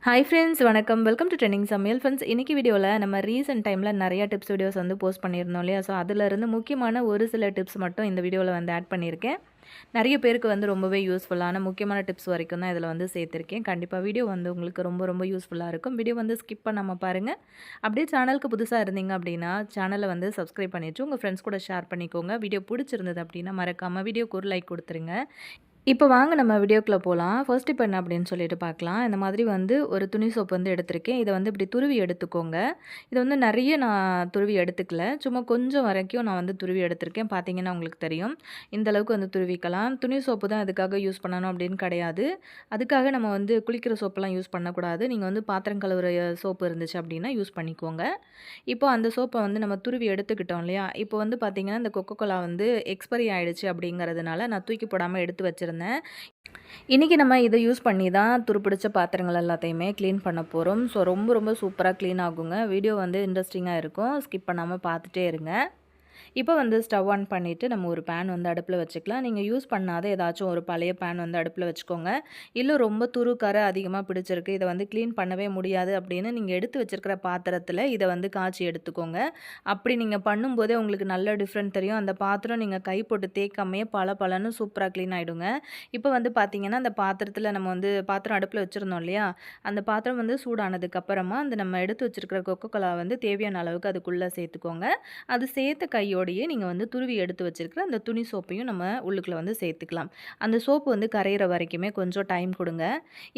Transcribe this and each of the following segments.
Hi friends வணக்கம். Welcome to trending சமையல். Friends இன்னைக்கு வீடியோவில் நம்ம ரீசெண்ட் டைமில் நிறைய டிப்ஸ் வீடியோஸ் வந்து போஸ்ட் பண்ணியிருந்தோம் இல்லையா? ஸோ அதிலிருந்து முக்கியமான ஒரு சில டிப்ஸ் மட்டும் இந்த வீடியோவில் வந்து ஆட் பண்ணியிருக்கேன். நிறைய பேருக்கு வந்து ரொம்பவே யூஸ்ஃபுல்லான முக்கியமான டிப்ஸ் வரைக்கும் தான் இதில் வந்து சேர்த்துருக்கேன். கண்டிப்பாக வீடியோ வந்து உங்களுக்கு ரொம்ப ரொம்ப யூஸ்ஃபுல்லாக இருக்கும். வீடியோ வந்து ஸ்கிப் பண்ணாமல் பாருங்கள். அப்படியே சேனலுக்கு புதுசாக இருந்தீங்க அப்படின்னா சேனலை வந்து சப்ஸ்கிரைப் பண்ணிவிட்டு உங்கள் ஃப்ரெண்ட்ஸ் கூட ஷேர் பண்ணிக்கோங்க. வீடியோ பிடிச்சிருந்தது அப்படின்னா மறக்காமல் வீடியோக்கு ஒரு லைக் கொடுத்துருங்க. இப்போ வாங்க நம்ம வீடியோக்குள்ள போலாம். ஃபர்ஸ்ட் இப்போ என்ன அப்படின்னு சொல்லிட்டு பார்க்கலாம். இந்த மாதிரி வந்து ஒரு துணி சோப்பு வந்து எடுத்திருக்கேன். இத வந்து இப்படி துருவி எடுத்துக்கோங்க. இது வந்து நெறைய நான் துருவி எடுத்துக்கல. சும்மா கொஞ்சம் வரைக்கும் நான் வந்து துருவி எடுத்திருக்கேன். பார்த்தீங்கன்னா உங்களுக்கு தெரியும். இந்த அளவுக்கு வந்து துருவிக்கலாம். துணி சோப்பு தான் இதுக்காக யூஸ் பண்ணணும் அப்படின்னு கிடையாது. அதுக்காக நம்ம வந்து குளிக்கிற சோப்புலாம் யூஸ் பண்ணக்கூடாது. நீங்க வந்து பாத்திரம் கழுவுற சோப்பு இருந்துச்சு அப்படின்னா யூஸ் பண்ணிக்கோங்க. இப்போ அந்த சோப்பை வந்து நம்ம துருவி எடுத்துக்கிட்டோம் இல்லையா? இப்போ வந்து பார்த்தீங்கன்னா, இந்த கொக்கோ கோலா வந்து எக்ஸ்பைரி ஆயிடுச்சு அப்படிங்கிறதுனால நான் தூக்கி போடாம எடுத்து வச்சிருந்தேன். இன்னைக்கு நம்ம இத யூஸ் பண்ணி தான் துருப்பிடிச்ச பாத்திரங்கள் எல்லாத்தையுமே கிளீன் பண்ண போறோம். ஸோ ரொம்ப ரொம்ப சூப்பரா கிளீன் ஆகுங்க. வீடியோ வந்து இன்ட்ரஸ்டிங்கா இருக்கும். ஸ்கிப் பண்ணாம பார்த்துட்டே இருங்க. இப்போ வந்து ஸ்டவ் ஆன் பண்ணிவிட்டு நம்ம ஒரு பேன் வந்து அடுப்பில் வச்சுக்கலாம். நீங்கள் யூஸ் பண்ணாத ஏதாச்சும் ஒரு பழைய பேன் வந்து அடுப்பில் வச்சுக்கோங்க. இல்லை ரொம்ப துரு கரை அதிகமாக பிடிச்சிருக்கு, இதை வந்து க்ளீன் பண்ணவே முடியாது அப்படின்னு நீங்கள் எடுத்து வச்சுருக்கிற பாத்திரத்தில் இதை வந்து காய்ச்சி எடுத்துக்கோங்க. அப்படி நீங்கள் பண்ணும்போதே உங்களுக்கு நல்ல டிஃப்ரெண்ட் தெரியும். அந்த பாத்திரம் நீங்கள் கை போட்டு தேய்க்காமையே பளபளன்னு சூப்பராக க்ளீன் ஆகிடுங்க. இப்போ வந்து பார்த்தீங்கன்னா அந்த பாத்திரத்தில் நம்ம வந்து பாத்திரம் அடுப்பில் வச்சுருந்தோம் இல்லையா? அந்த பாத்திரம் வந்து சூடானதுக்கப்புறமா அந்த நம்ம எடுத்து வச்சுருக்கிற கொக்கோ கோலா வந்து தேவையான அளவுக்கு அதுக்குள்ளே சேர்த்துக்கோங்க. அது சேர்த்த கையோடையே நீங்கள் வந்து துருவி எடுத்து வச்சிருக்கிற அந்த துணி சோப்பையும் நம்ம உள்ளுக்குள்ள வந்து சேர்த்துக்கலாம். அந்த சோப்பு வந்து கரையிற வரைக்குமே கொஞ்சம் டைம் கொடுங்க.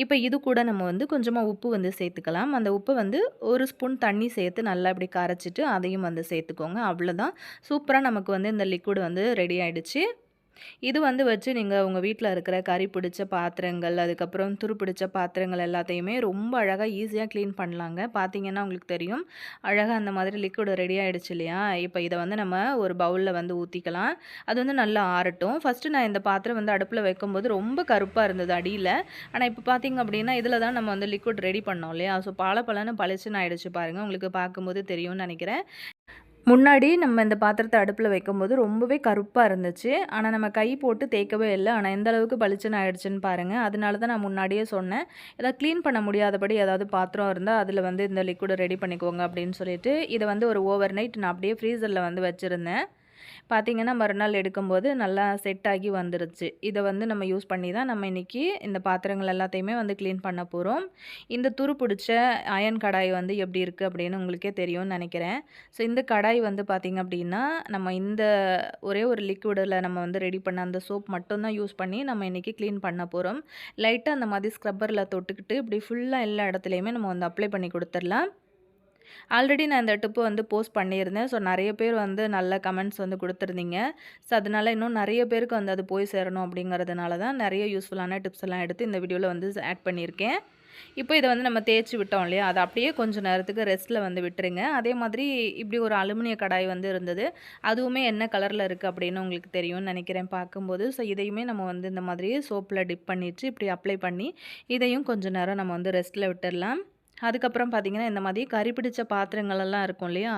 இப்போ இது கூட நம்ம வந்து கொஞ்சமாக உப்பு வந்து சேர்த்துக்கலாம். அந்த உப்பு வந்து ஒரு ஸ்பூன் தண்ணி சேர்த்து நல்லா இப்படி கரைச்சிட்டு அதையும் வந்து சேர்த்துக்கோங்க. அவ்வளோதான், சூப்பராக நமக்கு வந்து இந்த லிக்விட் வந்து ரெடி ஆயிடுச்சு. இது வந்து வச்சு நீங்கள் உங்கள் வீட்டில் இருக்கிற கரி பிடிச்ச பாத்திரங்கள், அதுக்கப்புறம் துரு பிடிச்ச பாத்திரங்கள் எல்லாத்தையுமே ரொம்ப அழகாக ஈஸியாக க்ளீன் பண்ணலாங்க. பார்த்தீங்கன்னா உங்களுக்கு தெரியும், அழகாக அந்த மாதிரி லிக்விட் ரெடி ஆகிடுச்சு இல்லையா? இப்போ இதை வந்து நம்ம ஒரு பவுலில் வந்து ஊற்றிக்கலாம். அது வந்து நல்லா ஆறட்டும். ஃபஸ்ட்டு நான் இந்த பாத்திரம் வந்து அடுப்பில் வைக்கும்போது ரொம்ப கருப்பாக இருந்தது அடியில். ஆனால் இப்போ பார்த்தீங்க அப்படின்னா இதில் தான் நம்ம வந்து லிக்விட் ரெடி பண்ணோம் இல்லையா? ஸோ பளபளன்னு பளிச்சுன்னு ஆயிடுச்சு பாருங்கள். உங்களுக்கு பார்க்கும்போது தெரியும்னு நினைக்கிறேன். முன்னாடி நம்ம இந்த பாத்திரத்த அடுப்பில் வைக்கும்போது ரொம்பவே கருப்பாக இருந்துச்சு. ஆனால் நம்ம கை போட்டு தேய்க்கவே இல்ல. ஆனா எந்த அளவுக்கு பளிச்சுன்னு ஆயிடுச்சுன்னு பாருங்க. அதனால தான் நான் முன்னாடியே சொன்னேன். ஏதாவது கிளீன் பண்ண முடியாதபடி ஏதாவது பாத்திரம் இருந்தா அதில வந்து இந்த லிக்விட ரெடி பண்ணிக்கோங்க அப்படின்னு சொல்லிட்டு, இத வந்து ஒரு ஓவர் நைட் நான் அப்படியே ஃப்ரீசர்ல வந்து வச்சிருந்தேன். பார்த்தீங்கன்னா, மறுநாள் எடுக்கும்போது நல்லா செட் ஆகி வந்துருச்சு. இத வந்து நம்ம யூஸ் பண்ணி தான் நம்ம இன்னைக்கு இந்த பாத்திரங்கள் எல்லாத்தையுமே வந்து கிளீன் பண்ண போறோம். இந்த துரு புடிச்ச அயர்ன் கடாய் வந்து எப்படி இருக்கு அப்படின்னு உங்களுக்கே தெரியும்னு நெனைக்கிறேன். ஸோ இந்த கடாய் வந்து பார்த்தீங்க அப்படின்னா, நம்ம இந்த ஒரே ஒரு லிக்விடில நம்ம வந்து ரெடி பண்ண அந்த சோப் மட்டும் தான் யூஸ் பண்ணி நம்ம இன்னைக்கு கிளீன் பண்ண போறோம். லைட்டா அந்த மாதிரி ஸ்க்ரப்பர்ல தொட்டுக்கிட்டு இப்படி ஃபுல்லா எல்லா இடத்துலயுமே நம்ம வந்து அப்ளை பண்ணி குடுத்துரலாம். ஆல்ரெடி நான் இந்த டிப்பு வந்து போஸ்ட் பண்ணியிருந்தேன். ஸோ நெறைய பேர் வந்து நல்ல கமெண்ட்ஸ் வந்து குடுத்துருந்தீங்க. ஸோ அதனால இன்னும் நெறைய பேருக்கு வந்து அது போய் சேரணும் அப்படிங்கிறதுனால தான் நெறைய யூஸ்ஃபுல்லான டிப்ஸ் எல்லாம் எடுத்து இந்த வீடியோல வந்து ஆட் பண்ணியிருக்கேன். இப்போ இத வந்து நம்ம தேய்ச்சு விட்டோம் இல்லையா? அத அப்படியே கொஞ்சம் நேரத்துக்கு ரெஸ்ட்ல வந்து விட்டுருங்க. அதே மாதிரி இப்படி ஒரு அலுமினிய கடாய் வந்து இருந்தது. அதுவுமே என்ன கலர்ல இருக்கு அப்படின்னு உங்களுக்கு தெரியும்னு நெனைக்கிறேன் பார்க்கும்போது. ஸோ இதையுமே நம்ம வந்து இந்த மாதிரி சோப்ல டிப் பண்ணிட்டு இப்படி அப்ளை பண்ணி இதையும் கொஞ்ச நேரம் நம்ம வந்து ரெஸ்ட்ல விட்டுறலாம். அதுக்கப்புறம் பார்த்தீங்கன்னா, இந்த மாதிரி கரி பிடிச்ச பாத்திரங்கள் எல்லாம் இருக்கும் இல்லையா?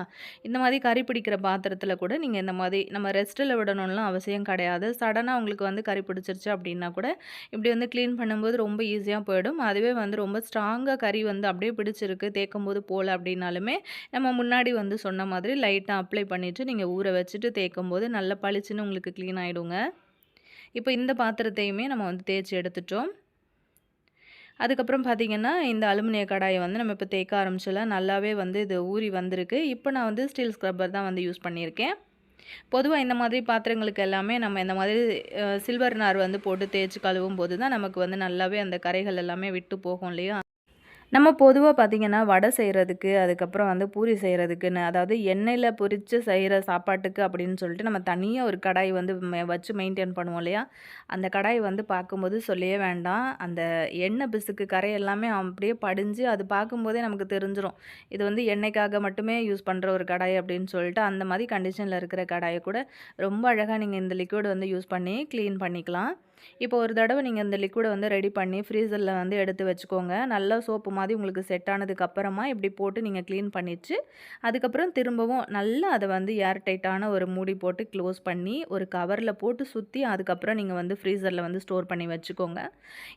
இந்த மாதிரி கரி பிடிக்கிற பாத்திரத்தில கூட நீங்க இந்த மாதிரி நம்ம ரெஸ்ட்டில விடணும்லாம் அவசியம் கிடையாது. சடனா உங்களுக்கு வந்து கரி பிடிச்சிருச்சு அப்படின்னா கூட, இப்படி வந்து கிளீன் பண்ணும்போது ரொம்ப ஈஸியா போயிடும். அதுவே வந்து ரொம்ப ஸ்ட்ராங்கா கரி வந்து அப்படியே பிடிச்சிருக்கு, தேய்க்கும்போது போல அப்படின்னாலுமே, நம்ம முன்னாடி வந்து சொன்ன மாதிரி லைட்டா அப்ளை பண்ணிட்டு, நீங்க ஊற வச்சுட்டு தேய்க்கும்போது நல்லா பளிச்சுன்னு உங்களுக்கு கிளீன் ஆயிடுங்க. இப்போ இந்த பாத்திரத்தையுமே நம்ம வந்து தேய்ச்சு எடுத்துட்டோம். அதுக்கப்புறம் பார்த்தீங்கன்னா, இந்த அலுமினிய கடாய வந்து நம்ம இப்போ தேய்க்க ஆரம்பிச்சோல, நல்லாவே வந்து இது ஊறி வந்திருக்கு. இப்போ நான் வந்து ஸ்டீல் ஸ்க்ரப்பர் தான் வந்து யூஸ் பண்ணியிருக்கேன். பொதுவா இந்த மாதிரி பாத்திரங்களுக்கு எல்லாமே நம்ம இந்த மாதிரி சில்வர் நார் வந்து போட்டு தேய்ச்சு கழுவும்போது தான் நமக்கு வந்து நல்லாவே அந்த கரைகள் எல்லாமே விட்டு போகும் இல்லையா? நம்ம பொதுவா பார்த்தீங்கன்னா, வடை செய்றதுக்கு, அதுக்கப்புறம் வந்து பூரி செய்றதுக்குன்னு, அதாவது எண்ணெயில பொரிச்சு செய்ற சாப்பாட்டுக்கு அப்படின்னு சொல்லிட்டு நம்ம தனியா ஒரு கடாய் வந்து வச்சு மெயின்டெயின் பண்ணுவோம் இல்லையா? அந்த கடாய் வந்து பார்க்கும்போது சொல்லவே வேண்டாம். அந்த எண்ணெய் பிசுக்கு கரை எல்லாமே அப்படியே படிஞ்சு, அது பார்க்கும்போதே நமக்கு தெரிஞ்சிரும். இது வந்து எண்ணெய்க்காக மட்டுமே யூஸ் பண்ற ஒரு கடாய் அப்படின்னு சொல்லிட்டு, அந்த மாரி கண்டிஷன்ல இருக்கிற கடாய கூட ரொம்ப அழகா நீங்க இந்த லிக்விட் வந்து யூஸ் பண்ணி கிளீன் பண்ணிக்கலாம். இப்போ ஒரு தடவை நீங்கள் இந்த லிக்விடை வந்து ரெடி பண்ணி ஃப்ரீசரில் வந்து எடுத்து வச்சுக்கோங்க. நல்லா சோப்பு மாதிரி உங்களுக்கு செட் ஆனதுக்கப்புறமா இப்படி போட்டு நீங்கள் க்ளீன் பண்ணிச்சு, அதுக்கப்புறம் திரும்பவும் நல்லா அதை வந்து ஏர் டைட்டான ஒரு மூடி போட்டு க்ளோஸ் பண்ணி ஒரு கவரில் போட்டு சுற்றி அதுக்கப்புறம் நீங்கள் வந்து ஃப்ரீசரில் வந்து ஸ்டோர் பண்ணி வச்சுக்கோங்க.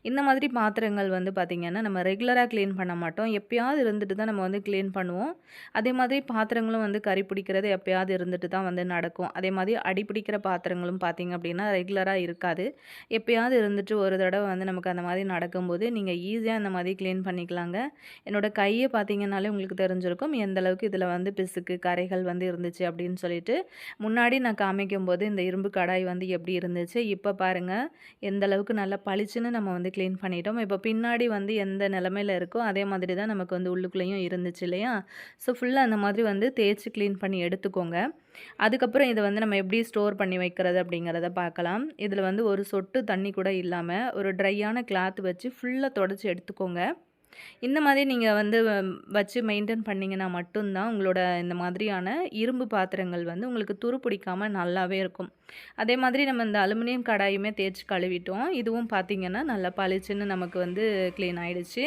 இந்த மாதிரி பாத்திரங்கள் வந்து பார்த்திங்கன்னா நம்ம ரெகுலராக க்ளீன் பண்ண மாட்டோம். எப்பயாவது இருந்துட்டு தான் நம்ம வந்து க்ளீன் பண்ணுவோம். அதே மாதிரி பாத்திரங்களும் வந்து கரி பிடிக்கிறது எப்பயாவது இருந்துட்டு தான் வந்து நடக்கும். அதே மாதிரி அடி பிடிக்கிற பாத்திரங்களும் பார்த்திங்க அப்படின்னா ரெகுலராக இருக்காது. எப்பயாவது இருந்துட்டு ஒரு தடவை வந்து நமக்கு அந்த மாதிரி நடக்கும்போது நீங்கள் ஈஸியாக அந்த மாதிரி க்ளீன் பண்ணிக்கலாங்க. என்னோடய கையை பார்த்தீங்கன்னாலே உங்களுக்கு தெரிஞ்சிருக்கும் எந்த அளவுக்கு இதில் வந்து பிசுக்கு கரைகள் வந்து இருந்துச்சு அப்படின்னு சொல்லிட்டு. முன்னாடி நான் காமிக்கும்போது இந்த இரும்பு கடாய் வந்து எப்படி இருந்துச்சு, இப்போ பாருங்கள் எந்த அளவுக்கு நல்லா பளிச்சுன்னு நம்ம வந்து க்ளீன் பண்ணிட்டோம். இப்போ பின்னாடி வந்து எந்த நிலமையில் இருக்கோ அதே மாதிரி தான் நமக்கு வந்து உள்ளுக்குள்ளேயும் இருந்துச்சு இல்லையா. ஸோ ஃபுல்லாக அந்த மாதிரி வந்து தேய்ச்சி க்ளீன் பண்ணி எடுத்துக்கோங்க. அதுக்கப்புறம் இதை வந்து நம்ம எப்படி ஸ்டோர் பண்ணி வைக்கிறது அப்படிங்கிறத பார்க்கலாம். இதில் வந்து ஒரு சொட்டு தண்ணி கூட இல்லாமல் ஒரு ட்ரையான கிளாத் வச்சு ஃபுல்லாக தொடச்சி எடுத்துக்கோங்க. இந்த மாதிரி நீங்கள் வந்து வச்சு மெயின்டைன் பண்ணிங்கன்னா மட்டும்தான் உங்களோட இந்த மாதிரியான இரும்பு பாத்திரங்கள் வந்து உங்களுக்கு துரு பிடிக்காமல் நல்லாவே இருக்கும். அதே மாதிரி நம்ம இந்த அலுமினியம் கடாயுமே தேய்ச்சி கழுவிட்டோம். இதுவும் பார்த்திங்கன்னா நல்லா பளிச்சுன்னு நமக்கு வந்து க்ளீன் ஆகிடுச்சு.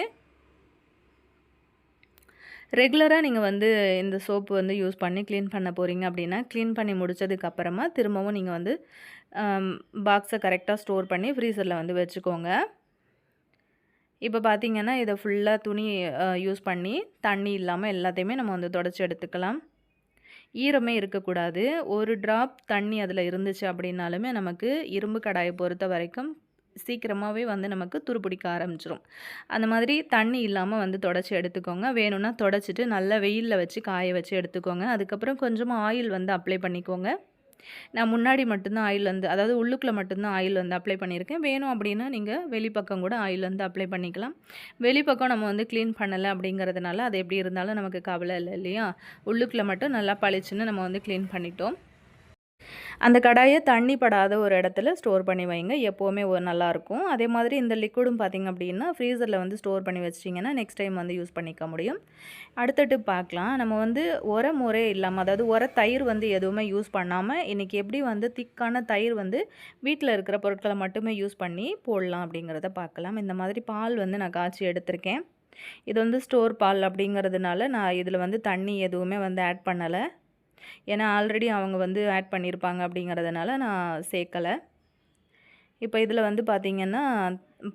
ரெகுலராக நீங்கள் வந்து இந்த சோப்பு வந்து யூஸ் பண்ணி க்ளீன் பண்ண போகிறீங்க அப்படின்னா, க்ளீன் பண்ணி முடித்ததுக்கப்புறமா திரும்பவும் நீங்கள் வந்து பாக்ஸை கரெக்டாக ஸ்டோர் பண்ணி ஃப்ரீசரில் வந்து வச்சுக்கோங்க. இப்போ பார்த்திங்கன்னா இதை ஃபுல்லாக துணி யூஸ் பண்ணி தண்ணி இல்லாமல் எல்லாத்தையுமே நம்ம வந்து தொடச்சி எடுத்துக்கலாம். ஈரமே இருக்கக்கூடாது. ஒரு ட்ராப் தண்ணி அதில் இருந்துச்சு அப்படின்னாலுமே நமக்கு இரும்பு கடாயை பொறுத்த வரைக்கும் சீக்கிரமாகவே வந்து நமக்கு துருப்பிடிக்க ஆரம்பிச்சிரும். அந்த மாதிரி தண்ணி இல்லாமல் வந்து தொடச்சி எடுத்துக்கோங்க. வேணும்னா தொடச்சிட்டு நல்லா வெயிலில் வச்சு காய வச்சு எடுத்துக்கோங்க. அதுக்கப்புறம் கொஞ்சமாக ஆயில் வந்து அப்ளை பண்ணிக்கோங்க. நான் முன்னாடி மட்டும்தான் ஆயில் வந்து அதாவது உள்ளுக்குள்ளே மட்டும்தான் ஆயில் வந்து அப்ளை பண்ணியிருக்கேன். வேணும் அப்படின்னா நீங்கள் வெளிப்பக்கம் கூட ஆயில் வந்து அப்ளை பண்ணிக்கலாம். வெளிப்பக்கம் நம்ம வந்து க்ளீன் பண்ணலை அப்படிங்கிறதுனால அது எப்படி இருந்தாலும் நமக்கு கவலை இல்லை இல்லையா. உள்ளுக்குள்ளே மட்டும் நல்லா பளிச்சுன்னு நம்ம வந்து க்ளீன் பண்ணிட்டோம். அந்த கடாயை தண்ணி படாத ஒரு இடத்துல ஸ்டோர் பண்ணி வைங்க. எப்போவுமே நல்லாயிருக்கும். அதே மாதிரி இந்த லிக்விடும் பார்த்திங்க அப்படின்னா ஃப்ரீசரில் வந்து ஸ்டோர் பண்ணி வச்சிட்டிங்கன்னா நெக்ஸ்ட் டைம் வந்து யூஸ் பண்ணிக்க முடியும். அடுத்த டிப் பார்க்கலாம். நம்ம வந்து முறை இல்லாமல் அதாவது தயிர் வந்து எதுவுமே யூஸ் பண்ணாமல் இன்றைக்கி எப்படி வந்து திக்கான தயிர் வந்து வீட்டில் இருக்கிற பொருட்களை மட்டுமே யூஸ் பண்ணி போடலாம் அப்படிங்கிறத பார்க்கலாம். இந்த மாதிரி பால் வந்து நான் காய்ச்சி எடுத்திருக்கேன். இது வந்து ஸ்டோர் பால் அப்படிங்கிறதுனால நான் இதில் வந்து தண்ணி எதுவுமே வந்து ஆட் பண்ணலை. ஏன்னா ஆல்ரெடி அவங்க வந்து ஆட் பண்ணியிருப்பாங்க அப்படிங்கிறதுனால நான் சேர்க்கலை. இப்போ இதில் வந்து பார்த்திங்கன்னா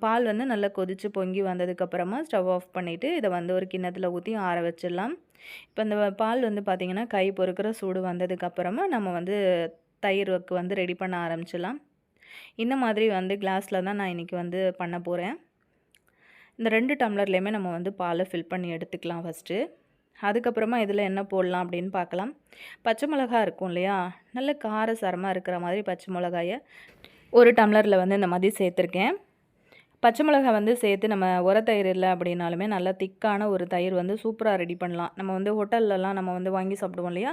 பால் வந்து நல்லா கொதித்து பொங்கி வந்ததுக்கப்புறமா ஸ்டவ் ஆஃப் பண்ணிவிட்டு இதை வந்து ஒரு கிண்ணத்தில் ஊற்றி ஆற வச்சிடலாம். இப்போ இந்த பால் வந்து பார்த்திங்கன்னா கை பொறுக்கிற சூடு வந்ததுக்கப்புறமா நம்ம வந்து தயிருக்கு வந்து ரெடி பண்ண ஆரம்பிச்சிடலாம். இந்த மாதிரி வந்து கிளாஸில் தான் நான் இன்றைக்கி வந்து பண்ண போகிறேன். இந்த 2 டம்ளர்லேயுமே நம்ம வந்து பாலை ஃபில் பண்ணி எடுத்துக்கலாம் ஃபஸ்ட்டு. அதுக்கப்புறமா இதில் என்ன போடலாம் அப்படின்னு பார்க்கலாம். பச்சை மிளகா இருக்கும் இல்லையா, நல்ல காரசாரமாக இருக்கிற மாதிரி பச்சை மிளகாயை ஒரு டம்ளரில் வந்து இந்த மாதிரி சேர்த்துருக்கேன். பச்சை மிளகா வந்து சேர்த்து நம்ம தயிர் இல்லை அப்படின்னாலுமே நல்லா திக்கான ஒரு தயிர் வந்து சூப்பராக ரெடி பண்ணலாம். நம்ம வந்து ஹோட்டல்லலாம் நம்ம வந்து வாங்கி சாப்பிடுவோம் இல்லையா,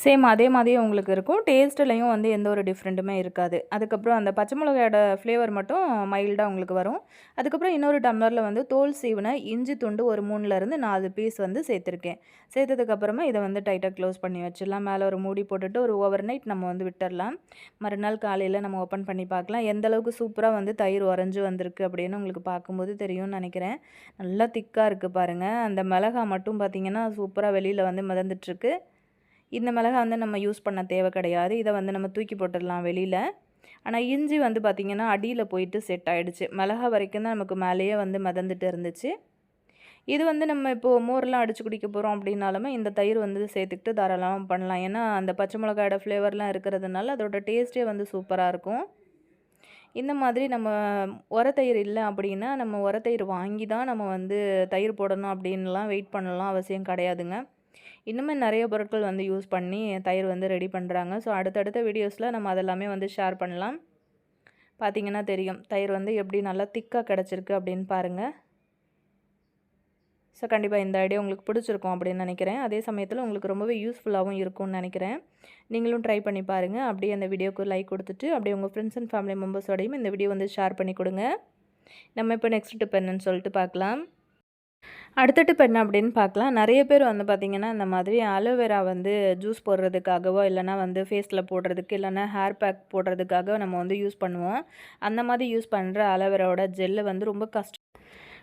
சேம் அதே மாதிரியே உங்களுக்கு இருக்கும். டேஸ்ட்டுலையும் வந்து எந்த ஒரு டிஃப்ரெண்ட்டுமே இருக்காது. அதுக்கப்புறம் அந்த பச்சை மிளகாயோட ஃப்ளேவர் மட்டும் மைல்டாக உங்களுக்கு வரும். அதுக்கப்புறம் இன்னொரு டம்ளரில் வந்து தோல் சீவின இஞ்சி துண்டு ஒரு 3லேருந்து 4 பீஸ் வந்து சேர்த்துருக்கேன். சேர்த்ததுக்கப்புறமா இதை வந்து டைட்டாக க்ளோஸ் பண்ணி வச்சிடலாம். மேலே ஒரு மூடி போட்டுட்டு ஒரு ஓவர் நைட் நம்ம வந்து விட்டுடலாம். மறுநாள் காலையில் நம்ம ஓப்பன் பண்ணி பார்க்கலாம். எந்த அளவுக்கு சூப்பராக வந்து தயிர் உறைஞ்சி வந்திருக்கு அப்படின்னு உங்களுக்கு பார்க்கும்போது தெரியும்னு நினைக்கிறேன். நல்லா திக்காக இருக்குது பாருங்கள். அந்த மிளகா மட்டும் பார்த்திங்கன்னா சூப்பராக வெளியில் வந்து மிதந்துட்டுருக்கு. இந்த மிளகா வந்து நம்ம யூஸ் பண்ண தேவை கிடையாது. இதை வந்து நம்ம தூக்கி போட்டுடலாம் வெளியில். ஆனால் இஞ்சி வந்து பார்த்திங்கன்னா அடியில் போயிட்டு செட் ஆகிடுச்சு. மிளகா வரைக்கும் தான் நமக்கு மேலேயே வந்து மிதந்துட்டு இருந்துச்சு. இது வந்து நம்ம இப்போது மோர்லாம் அடித்து குடிக்க போகிறோம் அப்படின்னாலுமே இந்த தயிர் வந்து சேர்த்துக்கிட்டு தாராளமாக பண்ணலாம். ஏன்னா அந்த பச்சை மிளகாயோட ஃப்ளேவர்லாம் இருக்கிறதுனால அதோட டேஸ்ட்டே வந்து சூப்பராக இருக்கும். இந்த மாதிரி நம்ம தயிர் இல்லை அப்படின்னா நம்ம தயிர் வாங்கி தான் நம்ம வந்து தயிர் போடணும் அப்படின்லாம் வெயிட் பண்ணலாம் அவசியம் கிடையாதுங்க. இன்னுமே நிறைய பொருட்கள் வந்து யூஸ் பண்ணி தயிர் வந்து ரெடி பண்ணுறாங்க. ஸோ அடுத்தடுத்த வீடியோஸில் நம்ம அதெல்லாமே வந்து ஷேர் பண்ணலாம். பார்த்திங்கன்னா தெரியும் தயிர் வந்து எப்படி நல்லா திக்காக கிடச்சிருக்கு அப்படின்னு பாருங்கள். ஸோ கண்டிப்பாக இந்த ஐடியா உங்களுக்கு பிடிச்சிருக்கும் அப்படின்னு நினைக்கிறேன். அதே சமயத்தில் உங்களுக்கு ரொம்பவே யூஸ்ஃபுல்லாகவும் இருக்கும்னு நினைக்கிறேன். நீங்களும் ட்ரை பண்ணி பாருங்கள். அப்படியே அந்த வீடியோக்கு லைக் கொடுத்துட்டு அப்படியே உங்கள் ஃப்ரெண்ட்ஸ் அண்ட் ஃபேமிலி மெம்பர்ஸோடையும் இந்த வீடியோ வந்து ஷேர் பண்ணி கொடுங்க. நம்ம இப்போ நெக்ஸ்ட் டிப் என்னன்னு சொல்லிட்டு பார்க்கலாம். அடுத்த டிப் என்ன அப்படின்னு பார்க்கலாம். நெறைய பேர் வந்து பார்த்திங்கன்னா, இந்த மாதிரி அலோவேரா வந்து ஜூஸ் போடுறதுக்காகவோ, இல்லைனா வந்து ஃபேஸில் போடுறதுக்கு, இல்லைனா ஹேர் பேக் போடுறதுக்காக நம்ம வந்து யூஸ் பண்ணுவோம். அந்த மாதிரி யூஸ் பண்ணுற அலோவேராவோட ஜெல்ல வந்து ரொம்ப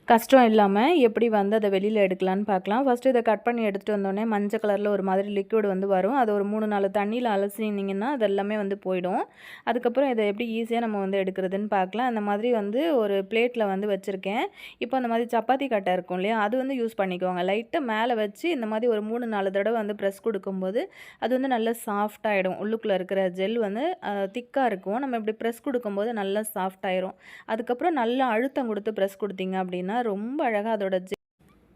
கஷ்டம் இல்லாம எப்படி வந்து அத வெளியில எடுக்கலான்னு பார்க்கலாம். ஃபர்ஸ்ட்டு இத கட் பண்ணி எடுத்துட்டு வந்தோனே மஞ்சள் கலர்ல ஒரு மாதிரி லிக்விட் வந்து வரும். அது ஒரு 3, 4 தண்ணீல அலசினீங்கன்னா, அது எல்லாமே வந்து போயிடும். அதுக்கப்புறம் இத எப்படி ஈஸியா நம்ம வந்து எடுக்கிறதுன்னு பார்க்கலாம். அந்த மாதிரி வந்து ஒரு பிளேட்ல வந்து வச்சிருக்கேன். இப்போ அந்த மாதிரி சப்பாத்தி கட்டை இருக்கும் இல்லையா? அது வந்து யூஸ் பண்ணிக்கோங்க. லைட்டா மேல வச்சு இந்த மாதிரி ஒரு 3, 4 தடவ வந்து பிரஸ் குடுக்கும்போது, அது வந்து நல்லா சாஃப்ட் ஆயிடும். உள்ளுக்குள்ள இருக்கிற ஜெல் வந்து திக்கா இருக்கும். நம்ம இப்படி பிரஸ் குடுக்கும்போது நல்லா சாஃப்ட் ஆயிரும். அதுக்கப்புறம் நல்லா அழுத்தம் குடுத்து பிரஸ் குடுத்தீங்க அப்படின்னா, ரொம்ப அழகா அதோட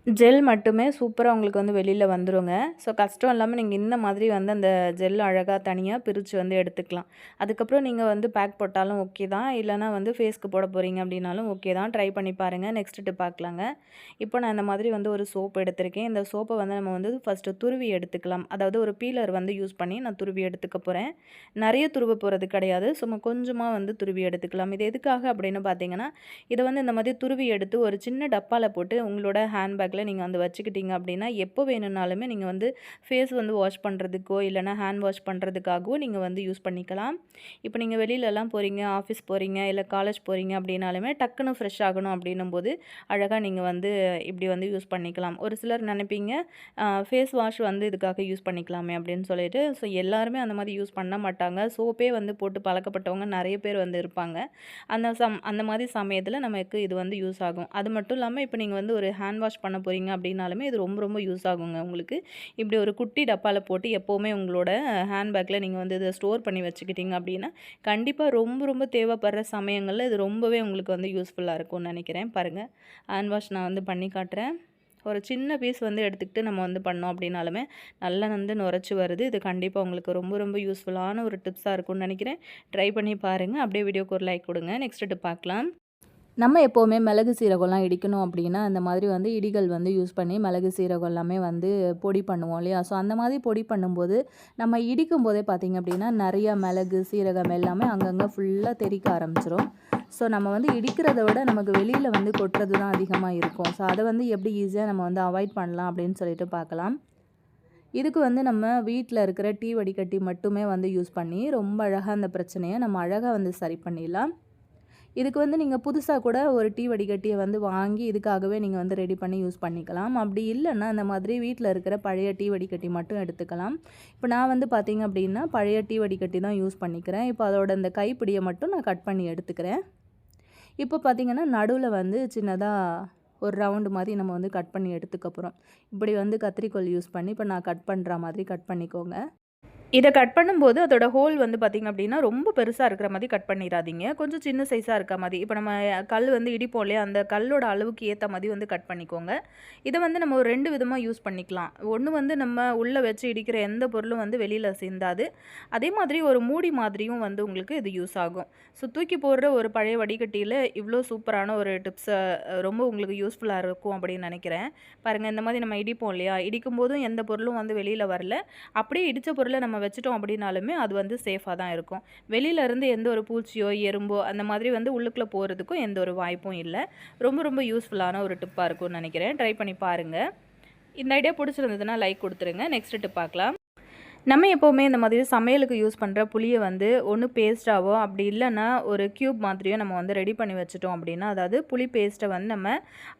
ஜெல் மட்டுமே சூப்பரா உங்களுக்கு வந்து வெளியில வந்துருங்க. ஸோ கஷ்டம் இல்லாம நீங்க இந்த மாதிரி வந்து அந்த ஜெல் அழகா தனியா பிரிச்சு வந்து எடுத்துக்கலாம். அதுக்கப்புறம் நீங்க வந்து பேக் போட்டாலும் ஓகே தான். இல்லன்னா வந்து ஃபேஸ்க்கு போட போறீங்க அப்படின்னாலும் ஓகே தான். ட்ரை பண்ணி பாருங்க. நெக்ஸ்ட் டிப் பார்க்கலாங்க. இப்போ நான் இந்த மாதிரி வந்து ஒரு சோப் எடுத்திருக்கேன். இந்த சோப்பை வந்து நம்ம வந்து ஃபர்ஸ்ட்டு துருவி எடுத்துக்கலாம். அதாவது ஒரு பீலர் வந்து யூஸ் பண்ணி நான் துருவி எடுத்துக்க போறேன். நெறைய துருவ போறது கிடையாது. சும்மா கொஞ்சமா வந்து துருவி எடுத்துக்கலாம். இது எதுக்காக அப்படின்னு பார்த்தீங்கன்னா, இத வந்து இந்த மாதிரி துருவி எடுத்து ஒரு சின்ன டப்பால போட்டு உங்களோட ஹேண்ட் பேக்ல நீங்க வந்து வச்சுக்கிட்டீங்க அப்படின்னா, எப்போ வேணும்னாலுமே நீங்க வந்து ஃபேஸ் வந்து வாஷ் பண்றதுக்கோ, இல்லன்னா ஹேண்ட் வாஷ் பண்றதுக்காகவோ நீங்க வந்து யூஸ் பண்ணிக்கலாம். இப்போ நீங்க வெளிலலாம் போறீங்க, ஆஃபீஸ் போறீங்க, இல்ல காலேஜ் போறீங்க அப்படின்னாலுமே டக்குனு ஃப்ரெஷ் ஆகணும் அப்படின்னும்போது, அழகா நீங்க வந்து இப்படி வந்து யூஸ் பண்ணிக்கலாம். ஒரு சிலர் நினைப்பீங்க, ஃபேஸ் வாஷ் வந்து இதுக்காக யூஸ் பண்ணிக்கலாமே அப்படின்னு சொல்லிட்டு. ஸோ எல்லாருமே அந்த மாதிரி யூஸ் பண்ண மாட்டாங்க. சோப்பே வந்து போட்டு பழக்கப்பட்டவங்க நெறைய பேர் வந்து இருப்பாங்க. அந்த மாதிரி சமயத்தில நமக்கு இது வந்து யூஸ் ஆகும். அது மட்டும் இல்லாம இப்போ நீங்க வந்து ஒரு ஹேண்ட் வாஷ் பண்ண போறீங்க அப்படின்னாலுமே இது ரொம்ப ரொம்ப யூஸ் ஆகுங்க உங்களுக்கு. இப்படி ஒரு குட்டி டப்பால போட்டு எப்பவுமே உங்களோட ஹேண்ட் பேக்ல நீங்க வந்து இத ஸ்டோர் பண்ணி வச்சுக்கிட்டீங்க அப்படின்னா, கண்டிப்பா ரொம்ப ரொம்ப தேவைப்படுற சமயங்கள்ல இது ரொம்பவே உங்களுக்கு வந்து யூஸ்ஃபுல்லா இருக்கும்னு நெனைக்கிறேன். பாருங்க, ஹேண்ட் வாஷ் நான் வந்து பண்ணி காட்டுறேன். ஒரு சின்ன பீஸ் வந்து எடுத்துக்கிட்டு நம்ம வந்து பண்ணோம் அப்படின்னாலுமே நல்லா வந்து நுரைச்சி வருது. இது கண்டிப்பா உங்களுக்கு ரொம்ப ரொம்ப யூஸ்ஃபுல்லான ஒரு டிப்ஸா இருக்கும்னு நெனைக்கிறேன். ட்ரை பண்ணி பாருங்க. அப்படியே வீடியோக்கு ஒரு லைக் குடுங்க. நெக்ஸ்ட் டிப் பார்க்கலாம். நம்ம எப்போவுமே மிளகு சீரகம்லாம் இடிக்கணும் அப்படின்னா, அந்த மாதிரி வந்து இடிகள் வந்து யூஸ் பண்ணி மிளகு சீரகம் எல்லாமே வந்து பொடி பண்ணுவோம் இல்லையா? ஸோ அந்த மாதிரி பொடி பண்ணும்போது, நம்ம இடிக்கும்போதே பார்த்திங்க அப்படின்னா, நிறையா மிளகு, சீரகம் எல்லாமே அங்கங்கே ஃபுல்லாக தெறிக்க ஆரம்பிச்சிரும். ஸோ நம்ம வந்து இடிக்கிறத விட நமக்கு வெளியில் வந்து கொட்டுறது தான் அதிகமாக இருக்கும். ஸோ அதை வந்து எப்படி ஈஸியாக நம்ம வந்து அவாய்ட் பண்ணலாம் அப்படின்னு சொல்லிட்டு பார்க்கலாம். இதுக்கு வந்து நம்ம வீட்டில் இருக்கிற டீ வடிகட்டி மட்டுமே வந்து யூஸ் பண்ணி, ரொம்ப அழகாக அந்த பிரச்சனையை நம்ம அழகாக வந்து சரி பண்ணிடலாம். இதுக்கு வந்து நீங்கள் புதுசாக கூட ஒரு டீ வடிகட்டியை வந்து வாங்கி இதுக்காகவே நீங்கள் வந்து ரெடி பண்ணி யூஸ் பண்ணிக்கலாம். அப்படி இல்லைன்னா அந்த மாதிரி வீட்டில் இருக்கிற பழைய டீ வடிகட்டி மட்டும் எடுத்துக்கலாம். இப்போ நான் வந்து பார்த்திங்க அப்படின்னா பழைய டீ வடிகட்டி தான் யூஸ் பண்ணிக்கிறேன். இப்போ அதோட இந்த கைப்பிடியை மட்டும் நான் கட் பண்ணி எடுத்துக்கிறேன். இப்போ பார்த்திங்கன்னா நடுவில் வந்து சின்னதாக ஒரு ரவுண்டு மாதிரி நம்ம வந்து கட் பண்ணி எடுத்துக்க போகிறோம். இப்படி வந்து கத்திரிக்கோல் யூஸ் பண்ணி இப்போ நான் கட் பண்ணுற மாதிரி கட் பண்ணிக்கோங்க. இத கட் பண்ணும்போது அதோட ஹோல் வந்து பார்த்திங்க அப்படின்னா, ரொம்ப பெருசா இருக்கிற மாரி கட் பண்ணிறாதீங்க. கொஞ்சம் சின்ன சைஸா இருக்க மாரி. இப்ப நம்ம கல் வந்து இடிப்போம் இல்லையா? அந்த கல்லோட அளவுக்கு ஏத்த மாரி வந்து கட் பண்ணிக்கோங்க. இத வந்து நம்ம ஒரு 2 விதமா யூஸ் பண்ணிக்கலாம். ஒண்ணு வந்து நம்ம உள்ள வச்சு இடிக்கிற எந்த பொருளும் வந்து வெளியில சிந்தாது. அதே மாதிரி ஒரு மூடி மாதிரியும் வந்து உங்களுக்கு இது யூஸ் ஆகும். ஸோ தூக்கி போடுற ஒரு பழைய வடிகட்டியில இவ்ளோ சூப்பரான ஒரு டிப்ஸ ரொம்ப உங்களுக்கு யூஸ்ஃபுல்லா இருக்கும் அப்படின்னு நெனைக்கிறேன். பாருங்க, இந்த மாரி நம்ம இடிப்போம் இல்லையா? இடிக்கும்போதும் எந்த பொருளும் வந்து வெளியில வரல. அப்படியே இடிச்ச பொருள நம்ம வச்சுட்டோம் அப்படின்னாலுமே அது வந்து சேஃபாக தான் இருக்கும். வெளியிலேருந்து எந்த ஒரு பூச்சியோ எறும்போ அந்த மாதிரி வந்து உள்ளுக்குள்ளே போகிறதுக்கும் எந்த ஒரு வாய்ப்பும் இல்லை. ரொம்ப ரொம்ப யூஸ்ஃபுல்லான ஒரு டிப்பாக இருக்கும்னு நினைக்கிறேன். ட்ரை பண்ணி பாருங்கள். இந்த ஐடியா பிடிச்சிருந்ததுன்னா லைக் கொடுத்துருங்க. நெக்ஸ்ட் டிப் பார்க்கலாம். நம்ம எப்போவுமே இந்த மாதிரி சமையலுக்கு யூஸ் பண்ணுற புளியை வந்து ஒன்று பேஸ்ட்டாவோ அப்படி இல்லைன்னா ஒரு க்யூப் மாதிரியோ நம்ம வந்து ரெடி பண்ணி வச்சுட்டோம் அப்படின்னா, அதாவது புளி பேஸ்ட்டை வந்து நம்ம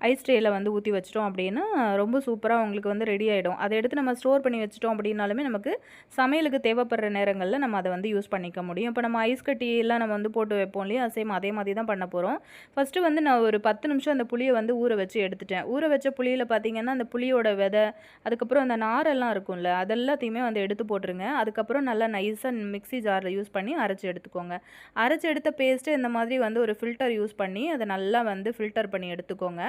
ஐஸ் ட்ரேயில் வந்து ஊற்றி வச்சிட்டோம் அப்படின்னா ரொம்ப சூப்பராக உங்களுக்கு வந்து ரெடி ஆகிடும். அதை எடுத்து நம்ம ஸ்டோர் பண்ணி வச்சிட்டோம் அப்படின்னாலுமே நமக்கு சமையலுக்கு தேவைப்படுற நேரங்களில் நம்ம அதை வந்து யூஸ் பண்ணிக்க முடியும். இப்போ நம்ம ஐஸ் கட்டியெல்லாம் நம்ம வந்து போட்டு வைப்போம் இல்லையா? சேம் அதே மாதிரி தான் பண்ண போகிறோம். ஃபஸ்ட்டு வந்து நான் ஒரு 10 நிமிஷம் அந்த புளியை வந்து ஊற வச்சு எடுத்துட்டேன். ஊற வச்ச புளியில் பார்த்தீங்கன்னா அந்த புளியோட விதை, அதுக்கப்புறம் அந்த நாரெல்லாம் இருக்கும்ல, அதெல்லாத்தையுமே வந்து எடுத்து போட்டுருங்க. அதுக்கப்புறம் நல்லா நைஸாக மிக்ஸி ஜாரில் யூஸ் பண்ணி அரைச்சி எடுத்துக்கோங்க. அரைச்சி எடுத்த பேஸ்ட்டு இந்த மாதிரி வந்து ஒரு ஃபில்டர் யூஸ் பண்ணி அதை நல்லா வந்து ஃபில்டர் பண்ணி எடுத்துக்கோங்க.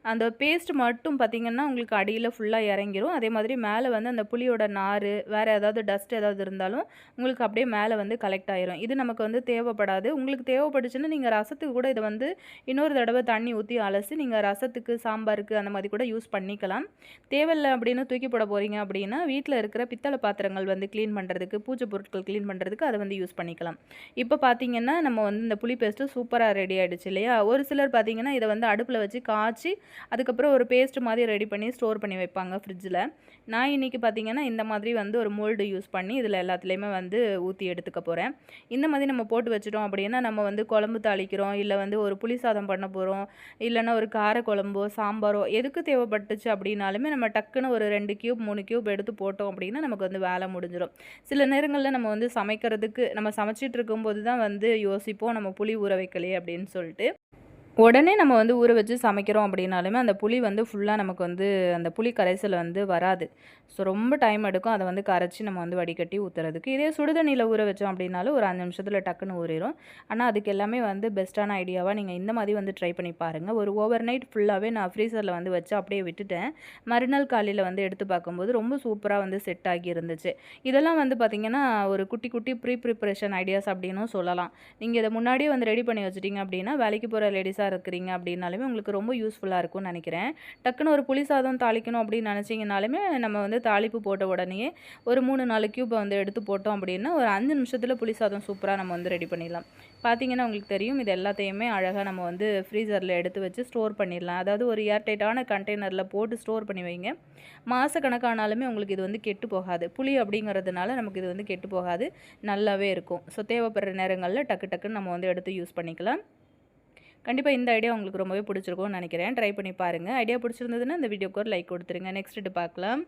அந்த பேஸ்ட் மட்டும் பார்த்திங்கன்னா உங்களுக்கு அடியில் ஃபுல்லாக இறங்கிரும். அதே மாதிரி மேலே வந்து அந்த புளியோட நார், வேறு ஏதாவது டஸ்ட் ஏதாவது இருந்தாலும் உங்களுக்கு அப்படியே மேலே வந்து கலெக்ட் ஆயிரும். இது நமக்கு வந்து தேவைப்படாது. உங்களுக்கு தேவைப்பட்டுச்சுன்னா நீங்கள் ரசத்துக்கு கூட இதை வந்து இன்னொரு தடவை தண்ணி ஊற்றி அலசி நீங்கள் ரசத்துக்கு, சாம்பாருக்கு அந்த மாதிரி கூட யூஸ் பண்ணிக்கலாம். தேவையில்லை அப்படின்னு தூக்கி போட போகிறீங்க அப்படின்னா வீட்டில் இருக்கிற பித்தளை பாத்திரங்கள் வந்து க்ளீன் பண்ணுறதுக்கு, பூஜை பொருட்கள் க்ளீன் பண்ணுறதுக்கு அதை வந்து யூஸ் பண்ணிக்கலாம். இப்போ பார்த்திங்கன்னா நம்ம வந்து இந்த புளி பேஸ்ட்டு சூப்பராக ரெடி ஆகிடுச்சு இல்லையா? ஒரு சிலர் பார்த்திங்கன்னா இதை வந்து அடுப்பில் வச்சு காய்ச்சி அதுக்கப்புறம் ஒரு பேஸ்ட் மாதிரி ரெடி பண்ணி ஸ்டோர் பண்ணி வைப்பாங்க ஃப்ரிட்ஜில். நான் இன்றைக்கி பார்த்திங்கன்னா இந்த மாதிரி வந்து ஒரு மோல்டு யூஸ் பண்ணி இதில் எல்லாத்துலேயுமே வந்து ஊற்றி எடுத்துக்க போகிறேன். இந்த மாதிரி நம்ம போட்டு வச்சுட்டோம் அப்படின்னா நம்ம வந்து குழம்பு தாளிக்கிறோம், இல்லை வந்து ஒரு புளி சாதம் பண்ண போகிறோம், இல்லைன்னா ஒரு கார குழம்போ சாம்பாரோ எதுக்கு தேவைப்பட்டுச்சு அப்படின்னாலுமே நம்ம டக்குன்னு ஒரு 2 கியூப் 3 கியூப் எடுத்து போட்டோம் அப்படின்னா நமக்கு வந்து வேலை முடிஞ்சிடும். சில நேரங்களில் நம்ம வந்து சமைக்கிறதுக்கு நம்ம சமைச்சிட்டு இருக்கும்போது தான் வந்து யோசிப்போம் நம்ம புளி ஊற வைக்கலையே அப்படின்னு சொல்லிட்டு. உடனே நம்ம வந்து ஊற வச்சு சமைக்கிறோம் அப்படின்னாலுமே அந்த புளி வந்து ஃபுல்லாக நமக்கு வந்து அந்த புளி கரைசல் வந்து வராது. ஸோ ரொம்ப டைம் எடுக்கும் அதை வந்து கரைச்சி நம்ம வந்து வடிகட்டி ஊற்றுறதுக்கு. இதே சுடுதண்ணியில் ஊற வச்சோம் அப்படின்னாலும் ஒரு 5 நிமிஷத்தில் டக்குன்னு ஊறிடும். ஆனால் அதுக்கு எல்லாமே வந்து பெஸ்ட்டான ஐடியாவாக நீங்கள் இந்த மாதிரி வந்து ட்ரை பண்ணி பாருங்கள். ஒரு ஓவர் நைட் ஃபுல்லாகவே நான் ஃப்ரீசரில் வந்து வச்சு அப்படியே விட்டுட்டேன். மறுநாள் காலையில் வந்து எடுத்து பார்க்கும்போது ரொம்ப சூப்பராக வந்து செட் ஆகி இருந்துச்சு. இதெல்லாம் வந்து பார்த்திங்கன்னா ஒரு குட்டி குட்டி ப்ரிப்ரேஷன் ஐடியாஸ் அப்படின்னும் சொல்லலாம். நீங்கள் இதை முன்னாடியே வந்து ரெடி பண்ணி வச்சுட்டிங்க அப்படின்னா வேலைக்கு போகிற லேடிஸாக இருக்கிறீங்க அப்படின்னாலுமே உங்களுக்கு ரொம்ப யூஸ்ஃபுல்லாக இருக்கும்னு நினைக்கிறேன். டக்குன்னு ஒரு புளி சாதம் தாளிக்கணும் அப்படின்னு நினச்சிங்கனாலுமே நம்ம வந்து தாளிப்பு போட்ட உடனே ஒரு 3-4 கியூப்பை வந்து எடுத்து போட்டோம் அப்படின்னா ஒரு 5 நிமிஷத்தில் புளி சாதம் சூப்பராக நம்ம வந்து ரெடி பண்ணிடலாம். பார்த்தீங்கன்னா உங்களுக்கு தெரியும், இது எல்லாத்தையுமே அழகாக நம்ம வந்து ஃப்ரீசரில் எடுத்து வச்சு ஸ்டோர் பண்ணிடலாம். அதாவது ஒரு ஏர்டைட்டான கண்டெய்னரில் போட்டு ஸ்டோர் பண்ணி வைங்க. மாதக்கணக்கானாலுமே உங்களுக்கு இது வந்து கெட்டு போகாது. புளி அப்படிங்கிறதுனால நமக்கு இது வந்து கெட்டு போகாது, நல்லாவே இருக்கும். ஸோ தேவைப்படுற நேரங்களில் டக்கு டக்குன்னு நம்ம வந்து எடுத்து யூஸ் பண்ணிக்கலாம். கண்டிப்பாக இந்த ஐடியா உங்களுக்கு ரொம்பவே பிடிச்சிருக்கும்னு நினைக்கிறேன். ட்ரை பண்ணி பாருங்கள். ஐடியா பிடிச்சிருந்ததுன்னா இந்த வீடியோக்கு ஒரு லைக் கொடுத்துருங்க. நெக்ஸ்ட்டு பார்க்கலாம்.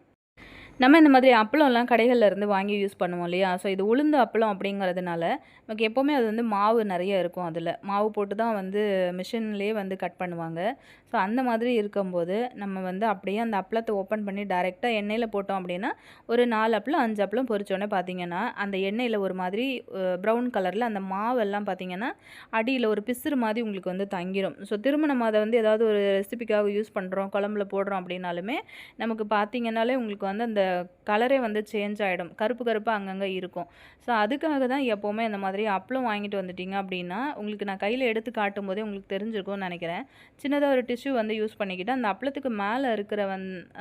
நம்ம இந்த மாதிரி அப்பளம்லாம் கடைகளில் இருந்து வாங்கி யூஸ் பண்ணுவோம் இல்லையா? ஸோ இது உளுந்து அப்பளம் அப்படிங்கிறதுனால நமக்கு எப்போவுமே அது வந்து மாவு நிறைய இருக்கும். அதில் மாவு போட்டு தான் வந்து மிஷின்லேயே வந்து கட் பண்ணுவாங்க. ஸோ அந்த மாதிரி இருக்கும்போது நம்ம வந்து அப்படியே அந்த அப்பளத்தை ஓப்பன் பண்ணி டைரெக்டாக எண்ணெயில் போட்டோம் அப்படின்னா ஒரு 4 அப்பளம் 5 அப்பளம் பொரிச்சோடனே பார்த்தீங்கன்னா அந்த எண்ணெயில் ஒரு மாதிரி ப்ரௌன் கலரில் அந்த மாவெல்லாம் பார்த்தீங்கன்னா அடியில் ஒரு பிசுறு மாதிரி உங்களுக்கு வந்து தங்கிடும். ஸோ திரும்ப நம்ம அதை வந்து ஏதாவது ஒரு ரெசிபிக்காக யூஸ் பண்ணுறோம், குழம்புல போடுறோம் அப்படின்னாலுமே நமக்கு பார்த்தீங்கன்னாலே உங்களுக்கு வந்து அந்த கலரே வந்து சேஞ்ச் ஆகிடும். கருப்பு கருப்பாக அங்கங்கே இருக்கும். ஸோ அதுக்காக தான் எப்போவுமே இந்த மாதிரி அப்பளம் வாங்கிட்டு வந்துட்டிங்க அப்படின்னா உங்களுக்கு நான் கையில் எடுத்து காட்டும் போதே உங்களுக்கு தெரிஞ்சிருக்கும்னு நினைக்கிறேன். சின்னதாக ஒரு டிஷ்யூ வந்து யூஸ் பண்ணிக்கிட்டு அந்த அப்பளத்துக்கு மேலே இருக்கிற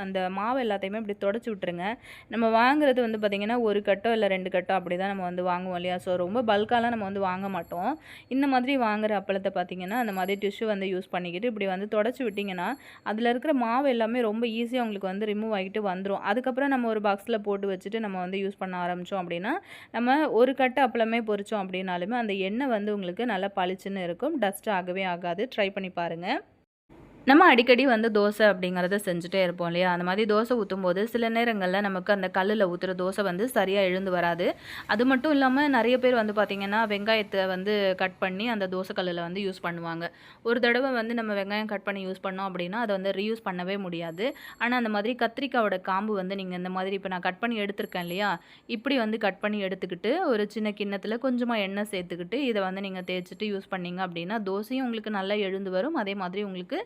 அந்த மாவு எல்லாத்தையுமே இப்படி தொடச்சி விட்டுருங்க. நம்ம வாங்குறது வந்து பார்த்திங்கன்னா 1 கட்டோ இல்லை 2 கட்டோ அப்படி தான் நம்ம வந்து வாங்குவோம் இல்லையா? ஸோ ரொம்ப பல்காலாம் நம்ம வந்து வாங்க மாட்டோம். இந்த மாதிரி வாங்குகிற அப்பளத்தை பார்த்திங்கன்னா அந்த மாதிரி டிஷ்யூ வந்து யூஸ் பண்ணிக்கிட்டு இப்படி வந்து தொடச்சி விட்டிங்கன்னா அதில் இருக்கிற மாவு எல்லாமே ரொம்ப ஈஸியாக உங்களுக்கு வந்து ரிமூவ் ஆகிட்டு வந்துடும். அதுக்கப்புறம் நம்ம ஒரு பாக்ஸில் போட்டு வச்சுட்டு நம்ம வந்து யூஸ் பண்ண ஆரம்பித்தோம் அப்படின்னா நம்ம ஒரு கட்டு அப்பளமே பொரிச்சோம் அப்படின்னாலுமே அந்த எண்ணெய் வந்து உங்களுக்கு நல்லா பளிச்சுன்னு இருக்கும். டஸ்ட் ஆகவே ஆகாது. ட்ரை பண்ணி பாருங்கள். நம்ம அடிக்கடி வந்து தோசை அப்படிங்கிறத செஞ்சுட்டே இருப்போம் இல்லையா? அந்த மாதிரி தோசை ஊற்றும்போது சில நேரங்களில் நமக்கு அந்த கல்லில் ஊற்றுற தோசை வந்து சரியாக எழுந்து வராது. அது மட்டும் இல்லாமல் நிறைய பேர் வந்து பார்த்திங்கன்னா வெங்காயத்தை வந்து கட் பண்ணி அந்த தோசை கல்லில் வந்து யூஸ் பண்ணுவாங்க. ஒரு தடவை வந்து நம்ம வெங்காயம் கட் பண்ணி யூஸ் பண்ணோம் அப்படின்னா அதை வந்து ரீயூஸ் பண்ணவே முடியாது. ஆனால் அந்த மாதிரி கத்திரிக்காயோட காம்பு வந்து நீங்கள் இந்த மாதிரி இப்போ நான் கட் பண்ணி எடுத்திருக்கேன் இல்லையா? இப்படி வந்து கட் பண்ணி எடுத்துக்கிட்டு ஒரு சின்ன கிண்ணத்தில் கொஞ்சமாக எண்ணெய் சேர்த்துக்கிட்டு இதை வந்து நீங்கள் தேய்ச்சிட்டு யூஸ் பண்ணிங்க அப்படின்னா தோசையும் உங்களுக்கு நல்லா எழுந்து வரும். அதே மாதிரி உங்களுக்கு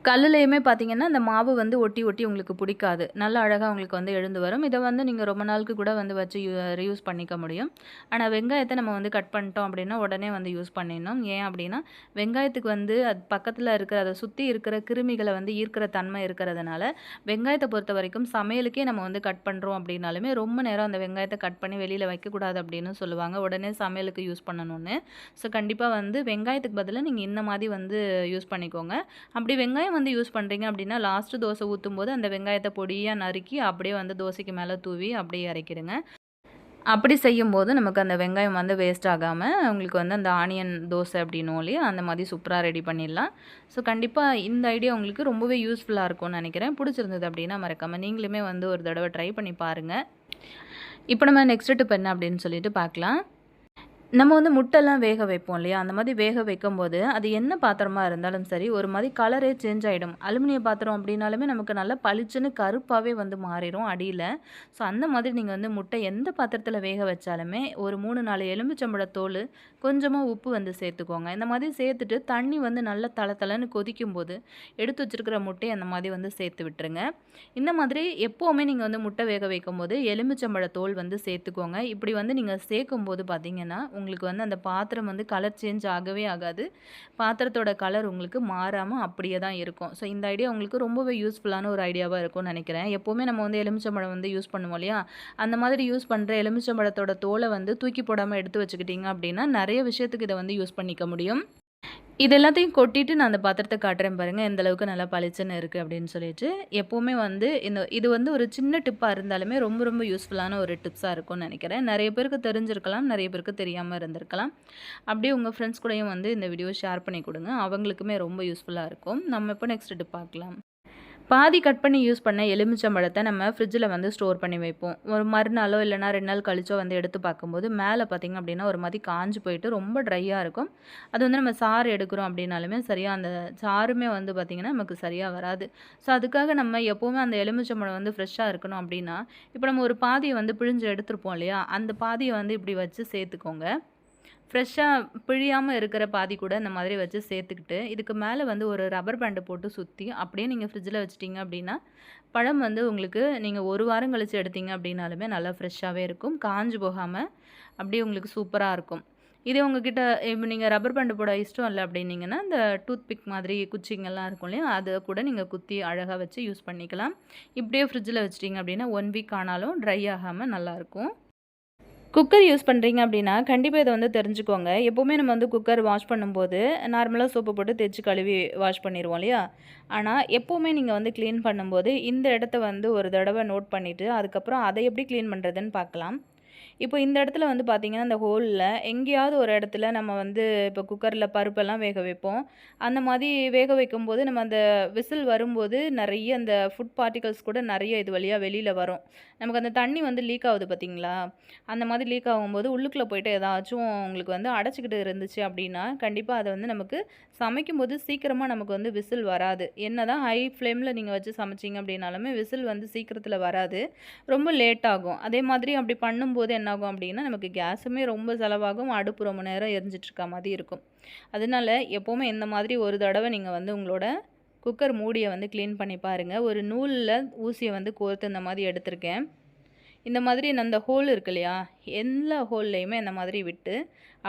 கல்லுலேயுமே பார்த்தீங்கன்னா அந்த மாவு வந்து ஒட்டி ஒட்டி உங்களுக்கு பிடிக்காது. நல்லா அழகாக உங்களுக்கு வந்து எழுந்து வரும். இதை வந்து நீங்கள் ரொம்ப நாளுக்கு கூட வந்து வச்சு ரீயூஸ் பண்ணிக்க முடியும். ஆனால் வெங்காயத்தை நம்ம வந்து கட் பண்ணிட்டோம் அப்படின்னா உடனே வந்து யூஸ் பண்ணிடணும். ஏன் அப்படின்னா வெங்காயத்துக்கு வந்து அது பக்கத்தில் இருக்கிற அதை சுற்றி இருக்கிற கிருமிகளை வந்து ஈர்க்கிற தன்மை இருக்கிறதுனால வெங்காயத்தை பொறுத்த வரைக்கும் சமையலுக்கே நம்ம வந்து கட் பண்ணுறோம் அப்படின்னாலுமே ரொம்ப நேரம் அந்த வெங்காயத்தை கட் பண்ணி வெளியில் வைக்கக்கூடாது அப்படின்னு சொல்லுவாங்க. உடனே சமையலுக்கு யூஸ் பண்ணணும்னு. ஸோ கண்டிப்பாக வந்து வெங்காயத்துக்கு பதிலாக நீங்கள் இந்த மாதிரி வந்து யூஸ் பண்ணிக்கோங்க. அப்படி வெங்காயம் வந்து யூஸ் பண்ணுறீங்க அப்படின்னா லாஸ்ட்டு தோசை ஊற்றும்போது அந்த வெங்காயத்தை பொடியாக நறுக்கி அப்படியே வந்து தோசைக்கு மேலே தூவி அப்படியே இறக்கிடுங்க. அப்படி செய்யும்போது நமக்கு அந்த வெங்காயம் வந்து வேஸ்ட் ஆகாமல் உங்களுக்கு வந்து அந்த ஆனியன் தோசை அப்படின்னும் இல்லையா? அந்த மாதிரி சூப்பராக ரெடி பண்ணிடலாம். ஸோ கண்டிப்பாக இந்த ஐடியா உங்களுக்கு ரொம்பவே யூஸ்ஃபுல்லாக இருக்கும்னு நினைக்கிறேன். பிடிச்சிருந்தது அப்படின்னா மறக்காமல் நீங்களுமே வந்து ஒரு தடவை ட்ரை பண்ணி பாருங்கள். இப்போ நம்ம நெக்ஸ்ட் டிப் என்ன அப்படின்னு சொல்லிட்டு பார்க்கலாம். நம்ம வந்து முட்டைலாம் வேக வைப்போம் இல்லையா? அந்த மாதிரி வேக வைக்கும்போது அது என்ன பாத்திரமா இருந்தாலும் சரி ஒரு மாதிரி கலரே சேஞ்ச் ஆகிடும். அலுமினிய பாத்திரம் அப்படின்னாலுமே நமக்கு நல்லா பளிச்சுன்னு கருப்பாகவே வந்து மாறிடும் அடியில். ஸோ அந்த மாதிரி நீங்கள் வந்து முட்டை எந்த பாத்திரத்தில் வேக வச்சாலுமே ஒரு 3-4 எலுமிச்சம்பழ தோல் கொஞ்சமாக உப்பு வந்து சேர்த்துக்கோங்க. இந்த மாதிரி சேர்த்துட்டு தண்ணி வந்து நல்லா தளன்னு கொதிக்கும்போது எடுத்து வச்சுருக்கிற முட்டையை அந்த மாதிரி வந்து சேர்த்து விட்டுருங்க. இந்த மாதிரி எப்போவுமே நீங்கள் வந்து முட்டை வேக வைக்கும்போது எலுமிச்சம்பழ தோல் வந்து சேர்த்துக்கோங்க. இப்படி வந்து நீங்கள் சேர்க்கும்போது பார்த்தீங்கன்னா உங்களுக்கு வந்து அந்த பாத்திரம் வந்து கலர் சேஞ்ச் ஆகவே ஆகாது. பாத்திரத்தோட கலர் உங்களுக்கு மாறாமல் அப்படியே தான் இருக்கும். ஸோ இந்த ஐடியா உங்களுக்கு ரொம்பவே யூஸ்ஃபுல்லான ஒரு ஐடியாவாக இருக்கும்னு நினைக்கிறேன். எப்போவுமே நம்ம வந்து எலுமிச்சம்பழம் வந்து யூஸ் பண்ணுவோம் இல்லையா? அந்த மாதிரி யூஸ் பண்ணுற எலுமிச்சம்பழத்தோட தோலை வந்து தூக்கி போடாமல் எடுத்து வச்சுக்கிட்டிங்க அப்படின்னா நிறைய விஷயத்துக்கு இதை வந்து யூஸ் பண்ணிக்க முடியும். இது எல்லாத்தையும் கொட்டிட்டு நான் அந்த பாத்திரத்த காட்டுறேன் பாருங்கள், எந்த அளவுக்கு நல்லா பளிச்சுன்னு இருக்குது அப்படின்னு சொல்லிட்டு. எப்போவுமே வந்து இது வந்து ஒரு சின்ன டிப்பாக இருந்தாலுமே ரொம்ப ரொம்ப யூஸ்ஃபுல்லான ஒரு டிப்ஸாக இருக்கும்னு நினைக்கிறேன். நிறைய பேருக்கு தெரிஞ்சிருக்கலாம், நிறைய பேருக்கு தெரியாமல் இருந்திருக்கலாம். அப்படியே உங்கள் ஃப்ரெண்ட்ஸ் கூடயும் வந்து இந்த வீடியோ ஷேர் பண்ணி கொடுங்க, அவங்களுக்குமே ரொம்ப யூஸ்ஃபுல்லாக இருக்கும். நம்ம இப்போ நெக்ஸ்ட் டிப் பார்க்கலாம். பாதி கட் பண்ணி யூஸ் பண்ண எலுமிச்சம்பழத்தை நம்ம ஃப்ரிட்ஜில் வந்து ஸ்டோர் பண்ணி வைப்போம். ஒரு மறுநாளோ இல்லைனா 2 நாள் கழிச்சோ வந்து எடுத்து பார்க்கும்போது மேலே பார்த்திங்க அப்படின்னா ஒரு மாதிரி காஞ்சு போயிட்டு ரொம்ப ட்ரையாக இருக்கும். அது வந்து நம்ம சாறு எடுக்கிறோம் அப்படின்னாலுமே சரியாக அந்த சாறுமே வந்து பார்த்திங்கன்னா நமக்கு சரியாக வராது. ஸோ அதுக்காக நம்ம எப்போவுமே அந்த எலுமிச்சம்பழம் வந்து ஃப்ரெஷ்ஷாக இருக்கணும் அப்படின்னா, இப்போ நம்ம ஒரு பாதியை வந்து பிழிஞ்சு எடுத்துருப்போம் இல்லையா, அந்த பாதியை வந்து இப்படி வச்சு சேர்த்துக்கோங்க. ஃப்ரெஷ்ஷாக பிழியாமல் இருக்கிற பாதி கூட இந்த மாதிரி வச்சு சேர்த்துக்கிட்டு, இதுக்கு மேலே வந்து ஒரு ரப்பர் பேண்டு போட்டு சுற்றி அப்படியே நீங்கள் ஃப்ரிட்ஜில் வச்சிட்டிங்க அப்படின்னா, பழம் வந்து உங்களுக்கு நீங்கள் 1 வாரம் கழித்து எடுத்தீங்க அப்படின்னாலுமே நல்லா ஃப்ரெஷ்ஷாகவே இருக்கும். காஞ்சு போகாமல் அப்படியே உங்களுக்கு சூப்பராக இருக்கும். இதே உங்ககிட்ட இப்போ நீங்கள் ரப்பர் பேண்டு போட இஷ்டம் இல்லை அப்படின்னீங்கன்னா, இந்த டூத் பிக் மாதிரி குச்சிங்கெல்லாம் இருக்கும் இல்லையா, அதை கூட நீங்கள் குத்தி அழகாக வச்சு யூஸ் பண்ணிக்கலாம். இப்படியே ஃப்ரிட்ஜில் வச்சிட்டிங்க அப்படின்னா 1 வீக் ஆனாலும் ட்ரை ஆகாமல் நல்லாயிருக்கும். குக்கர் யூஸ் பண்ணுறீங்க அப்படின்னா கண்டிப்பாக இதை வந்து தெரிஞ்சுக்கோங்க. எப்போவுமே நம்ம வந்து குக்கர் வாஷ் பண்ணும்போது நார்மலாக சோப்பு போட்டு தேய்ச்சி கழுவி வாஷ் பண்ணிடுவோம் இல்லையா, ஆனால் எப்போவுமே நீங்கள் வந்து க்ளீன் பண்ணும்போது இந்த இடத்த வந்து ஒரு தடவை நோட் பண்ணிவிட்டு அதுக்கப்புறம் அதை எப்படி க்ளீன் பண்ணுறதுன்னு பார்க்கலாம். இப்போ இந்த இடத்துல வந்து பார்த்திங்கன்னா, இந்த ஹோலில் எங்கேயாவது ஒரு இடத்துல நம்ம வந்து இப்போ குக்கரில் பருப்பெல்லாம் வேக வைப்போம். அந்த மாதிரி வேக வைக்கும்போது நம்ம அந்த விசில் வரும்போது நிறைய அந்த ஃபுட் பார்ட்டிகல்ஸ் கூட நிறைய இது வழியாக வெளியில் வரும். நமக்கு அந்த தண்ணி வந்து லீக் ஆகுது பார்த்திங்களா, அந்த மாதிரி லீக் ஆகும்போது உள்ளுக்குள்ளே போய்ட்டு ஏதாச்சும் உங்களுக்கு வந்து அடைச்சிக்கிட்டு இருந்துச்சு அப்படின்னா, கண்டிப்பாக அதை வந்து நமக்கு சமைக்கும்போது சீக்கிரமாக நமக்கு வந்து விசில் வராது. என்ன தான் ஹை ஃப்ளேமில் நீங்கள் வச்சு சமைச்சிங்க அப்படின்னாலுமே விசில் வந்து சீக்கிரத்தில் வராது, ரொம்ப லேட் ஆகும். அதே மாதிரி அப்படி பண்ணும்போது என்னாகும் அப்படின்னா, நமக்கு கேஸுமே ரொம்ப செலவாகும், அடுப்பு ரொம்ப நேரம் எரிஞ்சிட்ருக்க மாதிரி இருக்கும். அதனால எப்போவுமே இந்த மாதிரி ஒரு தடவை நீங்கள் வந்து உங்களோட குக்கர் மூடியை வந்து க்ளீன் பண்ணி பாருங்கள். ஒரு நூலில் ஊசியை வந்து கோர்த்து இந்த மாதிரி எடுத்திருக்கேன். இந்த மாதிரி அந்த ஹோல் இருக்கு இல்லையா, எல்லா ஹோல்லையுமே இந்த மாதிரி விட்டு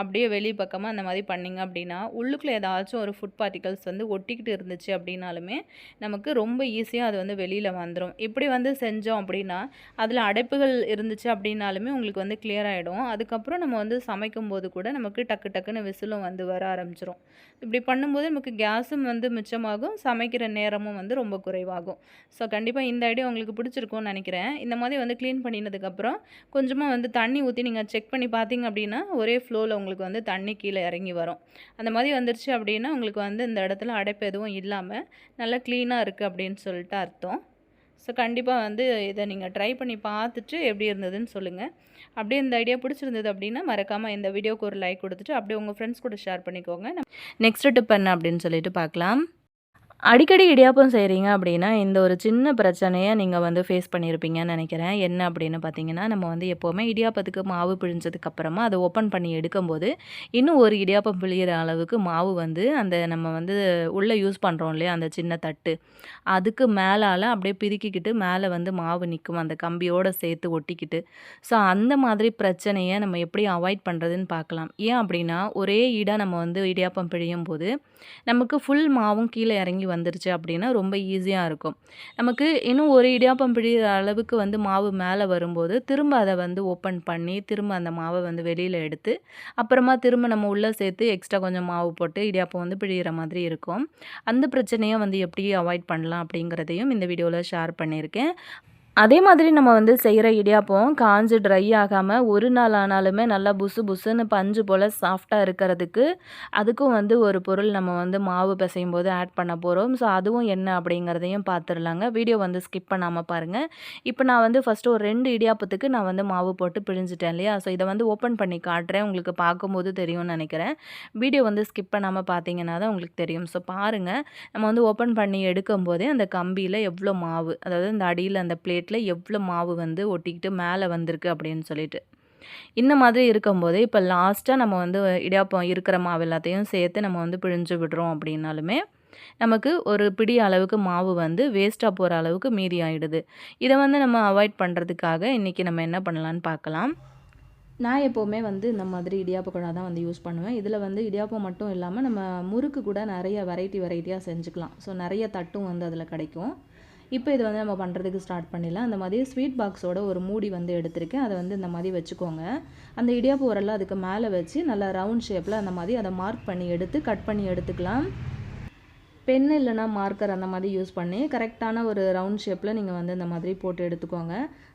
அப்படியே வெளி பக்கமாக அந்த மாதிரி பண்ணிங்க அப்படின்னா, உள்ளுக்குள்ளே ஏதாச்சும் ஒரு ஃபுட் பார்ட்டிகல்ஸ் வந்து ஒட்டிக்கிட்டு இருந்துச்சு அப்படின்னாலுமே நமக்கு ரொம்ப ஈஸியாக அது வந்து வெளியில் வந்துடும். இப்படி வந்து செஞ்சோம் அப்படின்னா அதில் அடைப்புகள் இருந்துச்சு அப்படின்னாலுமே உங்களுக்கு வந்து கிளியர் ஆகிடும். அதுக்கப்புறம் நம்ம வந்து சமைக்கும்போது கூட நமக்கு டக்கு டக்குன்னு விசிலும் வந்து வர ஆரம்பிச்சிடும். இப்படி பண்ணும்போது நமக்கு கேஸும் வந்து மிச்சமாகும், சமைக்கிற நேரமும் வந்து ரொம்ப குறைவாகும். ஸோ கண்டிப்பாக இந்த ஐடியா உங்களுக்கு பிடிச்சிருக்கும்னு நினைக்கிறேன். இந்த மாதிரி வந்து க்ளீன் பண்ணினதுக்கப்புறம் கொஞ்சமாக வந்து தண்ணி ஊற்றி நீங்கள் செக் பண்ணி பார்த்தீங்க அப்படின்னா ஒரே ஃப்ளோவில் உங்களுக்கு வந்து தண்ணி கீழே இறங்கி வரும். அந்த மாதிரி வந்துருச்சு அப்படின்னா உங்களுக்கு வந்து இந்த இடத்துல அடைப்பு எதுவும் இல்லாமல் நல்லா க்ளீனாக இருக்குது அப்படின்னு சொல்லிட்டு அர்த்தம். ஸோ கண்டிப்பாக வந்து இதை நீங்கள் ட்ரை பண்ணி பார்த்துட்டு எப்படி இருந்ததுன்னு சொல்லுங்கள். அப்படியே இந்த ஐடியா பிடிச்சிருந்தது அப்படின்னா மறக்காமல் இந்த வீடியோக்கு ஒரு லைக் கொடுத்துட்டு அப்படியே உங்கள் ஃப்ரெண்ட்ஸ் கூட ஷேர் பண்ணிக்கோங்க. நெக்ஸ்ட் டிப் என்ன அப்படின்னு சொல்லிட்டு பார்க்கலாம். அடிக்கடி இடியாப்பம் செய்கிறீங்க அப்படின்னா இந்த ஒரு சின்ன பிரச்சனையை நீங்கள் வந்து ஃபேஸ் பண்ணியிருப்பீங்கன்னு நினைக்கிறேன். என்ன அப்படின்னு பார்த்தீங்கன்னா, நம்ம வந்து எப்போவுமே இடியாப்பத்துக்கு மாவு பிழிஞ்சதுக்கப்புறமா அதை ஓப்பன் பண்ணி எடுக்கும்போது இன்னும் ஒரு இடியாப்பம் பிழியிற அளவுக்கு மாவு வந்து அந்த நம்ம வந்து உள்ளே யூஸ் பண்ணுறோம் இல்லையா, அந்த சின்ன தட்டு அதுக்கு மேலால் அப்படியே பிரிக்கிக்கிட்டு மேலே வந்து மாவு நிற்கும், அந்த கம்பியோடு சேர்த்து ஒட்டிக்கிட்டு. ஸோ அந்த மாதிரி பிரச்சனையை நம்ம எப்படி அவாய்ட் பண்ணுறதுன்னு பார்க்கலாம். ஏன் அப்படின்னா, ஒரே ஈடாக நம்ம வந்து இடியாப்பம் பிழியும் போது நமக்கு ஃபுல் மாவும் கீழே இறங்கி வந்துருச்சு அப்படின்னா ரொம்ப ஈஸியாக இருக்கும். நமக்கு இன்னும் ஒரு இடியாப்பம் பிழிகிற அளவுக்கு வந்து மாவு மேலே வரும்போது திரும்ப அதை வந்து ஓப்பன் பண்ணி திரும்ப அந்த மாவை வந்து வெளியில் எடுத்து அப்புறமா திரும்ப நம்ம உள்ளே சேர்த்து எக்ஸ்ட்ரா கொஞ்சம் மாவு போட்டு இடியாப்பம் வந்து பிழிகிற மாதிரி இருக்கும். அந்த பிரச்சனையை வந்து எப்படி அவாய்ட் பண்ணலாம் அப்படிங்கிறதையும் இந்த வீடியோவில் ஷேர் பண்ணியிருக்கேன். அதே மாதிரி நம்ம வந்து செய்கிற இடியாப்பம் காஞ்சு ட்ரை ஆகாமல் ஒரு நாள் ஆனாலுமே நல்லா புசு புசுன்னு பஞ்சு போல் சாஃப்டாக இருக்கிறதுக்கு அதுக்கும் வந்து ஒரு பொருள் நம்ம வந்து மாவு பிசையும் போது ஆட் பண்ண போகிறோம். ஸோ அதுவும் என்ன அப்படிங்கிறதையும் பார்த்துடலாங்க. வீடியோ வந்து ஸ்கிப் பண்ணாமல் பாருங்கள். இப்போ நான் வந்து ஃபஸ்ட்டு ஒரு 2 இடியாப்பத்துக்கு நான் வந்து மாவு போட்டு பிழிஞ்சிட்டேன் இல்லையா. ஸோ இதை வந்து ஓப்பன் பண்ணி காட்டுறேன், உங்களுக்கு பார்க்கும்போது தெரியும்னு நினைக்கிறேன். வீடியோ வந்து ஸ்கிப் பண்ணாமல் பார்த்தீங்கன்னா தான் உங்களுக்கு தெரியும். ஸோ பாருங்கள், நம்ம வந்து ஓப்பன் பண்ணி எடுக்கும் போதே அந்த கம்பியில் எவ்வளோ மாவு, அதாவது இந்த அடியில் அந்த பிளேட் எவ்வளோ மாவு வந்து ஒட்டிக்கிட்டு மேலே வந்திருக்கு அப்படின்னு சொல்லிட்டு. இந்த மாதிரி இருக்கும்போது இப்போ லாஸ்ட்டாக நம்ம வந்து இடியாப்பம் இருக்கிற மாவு எல்லாத்தையும் சேர்த்து நம்ம வந்து பிழிஞ்சு விடுறோம் அப்படின்னாலுமே நமக்கு ஒரு பிடி அளவுக்கு மாவு வந்து வேஸ்ட்டாக போகிற அளவுக்கு மீதி ஆகிடுது. இதை வந்து நம்ம அவாய்ட் பண்ணுறதுக்காக இன்றைக்கி நம்ம என்ன பண்ணலான்னு பார்க்கலாம். நான் எப்போவுமே வந்து இந்த மாதிரி இடியாப்ப குழா தான் வந்து யூஸ் பண்ணுவேன். இதில் வந்து இடியாப்பம் மட்டும் இல்லாமல் நம்ம முறுக்கு கூட நிறைய வெரைட்டியாக செஞ்சுக்கலாம். ஸோ நிறைய தட்டும் வந்து அதில் கிடைக்கும். இப்போ இது வந்து நம்ம பண்ணுறதுக்கு ஸ்டார்ட் பண்ணிடலாம். அந்த மாதிரி ஸ்வீட் பாக்ஸோட ஒரு மூடி வந்து எடுத்திருக்கேன். அதை வந்து இந்த மாதிரி வச்சுக்கோங்க. அந்த இடியாப்பு உரல்ல அதுக்கு மேலே வச்சு நல்லா ரவுண்ட் ஷேப்பில் அந்த மாதிரி அதை மார்க் பண்ணி எடுத்து கட் பண்ணி எடுத்துக்கலாம். பென் இல்லைனா மார்க்கர் அந்த மாதிரி யூஸ் பண்ணி கரெக்டான ஒரு ரவுண்ட் ஷேப்பில் நீங்கள் வந்து இந்த மாதிரி போட்டு எடுத்துக்கோங்க.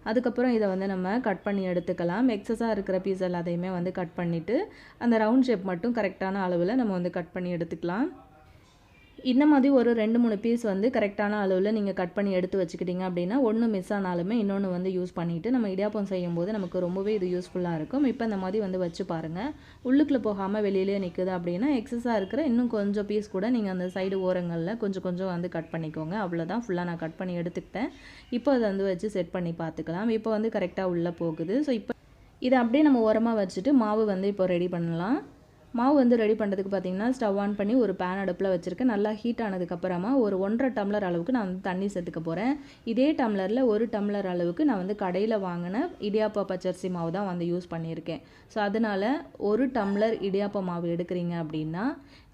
அதுக்கப்புறம் இதை வந்து நம்ம கட் பண்ணி எடுத்துக்கலாம். எக்ஸஸாக இருக்கிற பீஸ் எல்லாத்தையுமே வந்து கட் பண்ணிவிட்டு அந்த ரவுண்ட் ஷேப் மட்டும் கரெக்டான அளவில் நம்ம வந்து கட் பண்ணி எடுத்துக்கலாம். இந்த மாதிரி ஒரு 2-3 பீஸ் வந்து கரெக்டான அளவில் நீங்கள் கட் பண்ணி எடுத்து வச்சுக்கிட்டிங்க அப்படின்னா ஒன்று மிஸ் ஆனாலுமே இன்னொன்று வந்து யூஸ் பண்ணிவிட்டு நம்ம இடியாப்பம் செய்யும்போது நமக்கு ரொம்பவே இது யூஸ்ஃபுல்லாக இருக்கும். இப்போ இந்த மாதிரி வந்து வச்சு பாருங்கள். உள்ளுக்குள்ளே போகாமல் வெளியிலே நிற்குது அப்படின்னா எக்ஸஸாக இருக்கிற இன்னும் கொஞ்சம் பீஸ் கூட நீங்கள் அந்த சைடு ஓரங்களில் கொஞ்சம் கொஞ்சம் வந்து கட் பண்ணிக்கோங்க. அவ்வளோதான், ஃபுல்லாக நான் கட் பண்ணி எடுத்துக்கிட்டேன். இப்போ அதை வந்து வச்சு செட் பண்ணி பார்த்துக்கலாம். இப்போ வந்து கரெக்டாக உள்ளே போகுது. ஸோ இப்போ இதை அப்படியே நம்ம ஓரமாக வச்சுட்டு மாவு வந்து இப்போ ரெடி பண்ணலாம். மாவு வந்து ரெடி பண்ணுறதுக்கு பார்த்திங்கன்னா ஸ்டவ் ஆன் பண்ணி ஒரு பேன் அடுப்பில் வச்சுருக்கேன். நல்லா ஹீட் ஆனதுக்கப்புறமா ஒரு 1.5 டம்ளர் அளவுக்கு நான் வந்து தண்ணி சேர்த்துக்க போகிறேன். இதே டம்ளரில் 1 டம்ளர் அளவுக்கு நான் வந்து கடையில் வாங்கின இடியாப்ப பச்சரிசி மாவு தான் வந்து யூஸ் பண்ணியிருக்கேன். ஸோ அதனால் 1 டம்ளர் இடியாப்ப மாவு எடுக்கிறீங்க அப்படின்னா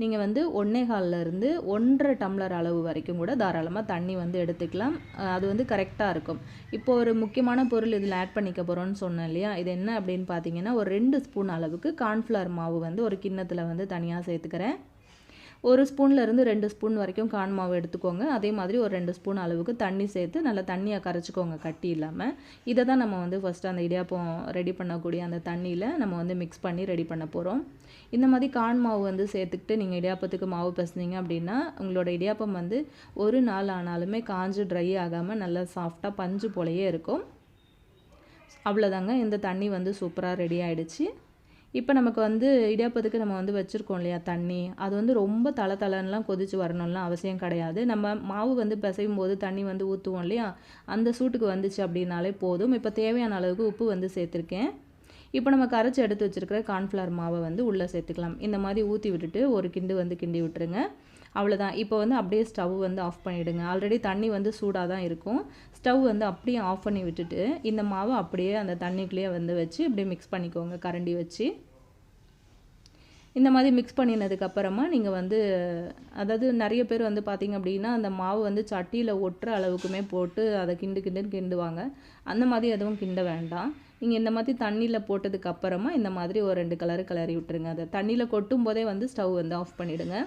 நீங்கள் வந்து 1.25லேருந்து 1.5 டம்ளர் அளவு வரைக்கும் கூட தாராளமாக தண்ணி வந்து எடுத்துக்கலாம். அது வந்து கரெக்டாக இருக்கும். இப்போ ஒரு முக்கியமான பொருள் இதில் ஆட் பண்ணிக்க போகிறோன்னு சொன்னேன் இல்லையா, இது என்ன அப்படின்னு பார்த்தீங்கன்னா ஒரு 2 ஸ்பூன் அளவுக்கு கார்ன்ஃப்ளவர் மாவு வந்து ஒரு கிண்ணத்தில் வந்து தனியாக சேர்த்துக்கிறேன். 1 ஸ்பூன்லேருந்து 2 ஸ்பூன் வரைக்கும் கார்ன் மாவு எடுத்துக்கோங்க. அதே மாதிரி ஒரு 2 ஸ்பூன் அளவுக்கு தண்ணி சேர்த்து நல்லா தண்ணியை கரைச்சிக்கோங்க கட்டி இல்லாமல். இதை தான் நம்ம வந்து ஃபஸ்ட்டு அந்த இடியாப்பம் ரெடி பண்ணக்கூடிய அந்த தண்ணியில் நம்ம வந்து மிக்ஸ் பண்ணி ரெடி பண்ண போகிறோம். இந்த மாதிரி கார்ன் மாவு வந்து சேர்த்துக்கிட்டு நீங்கள் இடியாப்பத்துக்கு மாவு பிசைஞ்சிங்க அப்படின்னா உங்களோட இடியாப்பம் வந்து ஒரு நாள் ஆனாலுமே காஞ்சு ட்ரை ஆகாமல் நல்லா சாஃப்டாக பஞ்சு போலயே இருக்கும். அவ்வளோதாங்க, இந்த தண்ணி வந்து சூப்பராக ரெடி ஆகிடுச்சு. இப்போ நமக்கு வந்து இடியாப்பத்துக்கு நம்ம வந்து வச்சுருக்கோம் இல்லையா தண்ணி, அது வந்து ரொம்ப தளத்தளன்னுலாம் கொதித்து வரணும்லாம் அவசியம் கிடையாது. நம்ம மாவு வந்து பிசையும் போது தண்ணி வந்து ஊற்றுவோம் இல்லையா, அந்த சூட்டுக்கு வந்துச்சு அப்படின்னாலே போதும். இப்போ தேவையான அளவுக்கு உப்பு வந்து சேர்த்துருக்கேன். இப்போ நம்ம கரைச்சி எடுத்து வச்சுருக்கிற கார்ன்ஃப்ளவர் மாவை வந்து உள்ளே சேர்த்துக்கலாம். இந்த மாதிரி ஊற்றி விட்டுட்டு ஒரு கிண்டு வந்து கிண்டி விட்டுருங்க. அவ்வளோதான். இப்போ வந்து அப்படியே ஸ்டவ் வந்து ஆஃப் பண்ணிவிடுங்க. ஆல்ரெடி தண்ணி வந்து சூடாக தான் இருக்கும். ஸ்டவ் வந்து அப்படியே ஆஃப் பண்ணி விட்டுட்டு இந்த மாவை அப்படியே அந்த தண்ணிக்குள்ளேயே வந்து வச்சு அப்படியே மிக்ஸ் பண்ணிக்கோங்க கரண்டி வச்சு. இந்த மாதிரி மிக்ஸ் பண்ணினதுக்கப்புறமா நீங்கள் வந்து அதாவது நிறைய பேர் வந்து பார்த்திங்க அப்படின்னா அந்த மாவு வந்து சட்டியில் ஒட்டுற அளவுக்குமே போட்டு அதை கிண்டுன்னு கிண்டுவாங்க. அந்த மாதிரி எதுவும் கிண்ட வேண்டாம். நீங்கள் இந்த மாதிரி தண்ணியில் போட்டதுக்கப்புறமா இந்த மாதிரி ஒரு 2 கலரு கிளறி விட்டுருங்க. அதை தண்ணியில் கொட்டும் போதே வந்து ஸ்டவ் வந்து ஆஃப் பண்ணிவிடுங்க.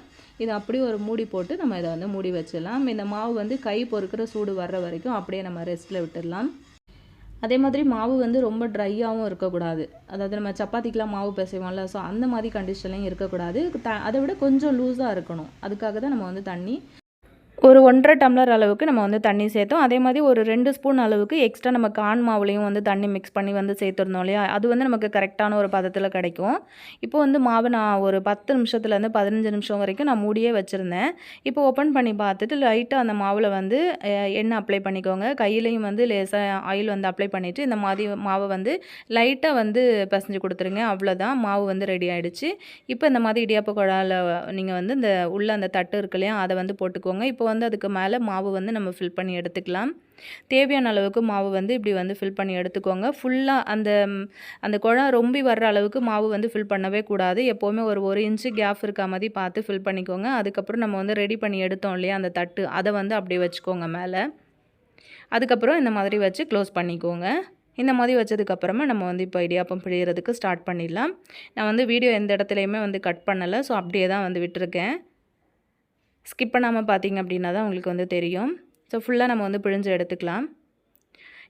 இதை அப்படியே ஒரு மூடி போட்டு நம்ம இதை வந்து மூடி வச்சிடலாம். இந்த மாவு வந்து கை பொறுக்கிற சூடு வர்ற வரைக்கும் அப்படியே நம்ம ரெஸ்ட்டில் விட்டுடலாம். அதே மாதிரி மாவு வந்து ரொம்ப ட்ரையாகவும் இருக்கக்கூடாது. அதாவது நம்ம சப்பாத்திக்கெலாம் மாவு பிசைவோம்ல, ஸோ அந்த மாதிரி கண்டிஷன்லையும் இருக்கக்கூடாது. அதை விட கொஞ்சம் லூஸாக இருக்கணும். அதுக்காக தான் நம்ம வந்து தண்ணி ஒரு 1.5 டம்ளர் அளவுக்கு நம்ம வந்து தண்ணி சேர்த்தோம். அதே மாதிரி ஒரு 2 ஸ்பூன் அளவுக்கு எக்ஸ்ட்ரா நம்ம கார்ன் மாவுலையும் வந்து தண்ணி மிக்ஸ் பண்ணி வந்து சேர்த்துருந்தோம் இல்லையா, அது வந்து நமக்கு கரெக்டான ஒரு பதத்தில் கிடைக்கும். இப்போ வந்து மாவு நான் ஒரு 10 நிமிஷத்துலேருந்து 15 நிமிஷம் வரைக்கும் நான் மூடியே வச்சுருந்தேன். இப்போ ஓப்பன் பண்ணி பார்த்துட்டு லைட்டாக அந்த மாவில் வந்து எண்ணெய் அப்ளை பண்ணிக்கோங்க. கையிலையும் வந்து லேசாக ஆயில் வந்து அப்ளை பண்ணிவிட்டு இந்த மாதிரி மாவை வந்து லைட்டாக வந்து பிசைஞ்சு கொடுத்துருங்க. அவ்வளோதான், மாவு வந்து ரெடி ஆகிடுச்சு. இப்போ இந்த மாதிரி இடியாப்ப குழாயில் நீங்கள் வந்து இந்த உள்ள அந்த தட்டு இருக்கு இல்லையா, அதை வந்து போட்டுக்கோங்க. இப்போ வந்து அதுக்கு மேலே மாவு வந்து நம்ம ஃபில் பண்ணி எடுத்துக்கலாம். தேவையான அளவுக்கு மாவு வந்து இப்படி வந்து ஃபில் பண்ணி எடுத்துக்கோங்க. ஃபுல்லாக அந்த குழாய் ரொம்பி வர்ற அளவுக்கு மாவு வந்து ஃபில் பண்ணவே கூடாது. எப்போவுமே ஒரு இன்ச்சு கேப் இருக்க மாதிரி பார்த்து ஃபில் பண்ணிக்கோங்க. அதுக்கப்புறம் நம்ம வந்து ரெடி பண்ணி எடுத்தோம் இல்லையா அந்த தட்டு, அதை வந்து அப்படியே வச்சுக்கோங்க மேலே. அதுக்கப்புறம் இந்த மாதிரி வச்சு க்ளோஸ் பண்ணிக்கோங்க. இந்த மாதிரி வச்சதுக்கப்புறமா நம்ம வந்து இப்போ இடியாப்பம் பிழியறதுக்கு ஸ்டார்ட் பண்ணிடலாம். நான் வந்து வீடியோ எந்த இடத்துலையுமே வந்து கட் பண்ணலை, ஸோ அப்படியே தான் வந்து விட்டுருக்கேன். ஸ்கிப் பண்ணாமல் பார்த்தீங்க அப்படின்னா தான் உங்களுக்கு வந்து தெரியும். ஸோ ஃபுல்லாக நம்ம வந்து பிழிஞ்சு எடுத்துக்கலாம்.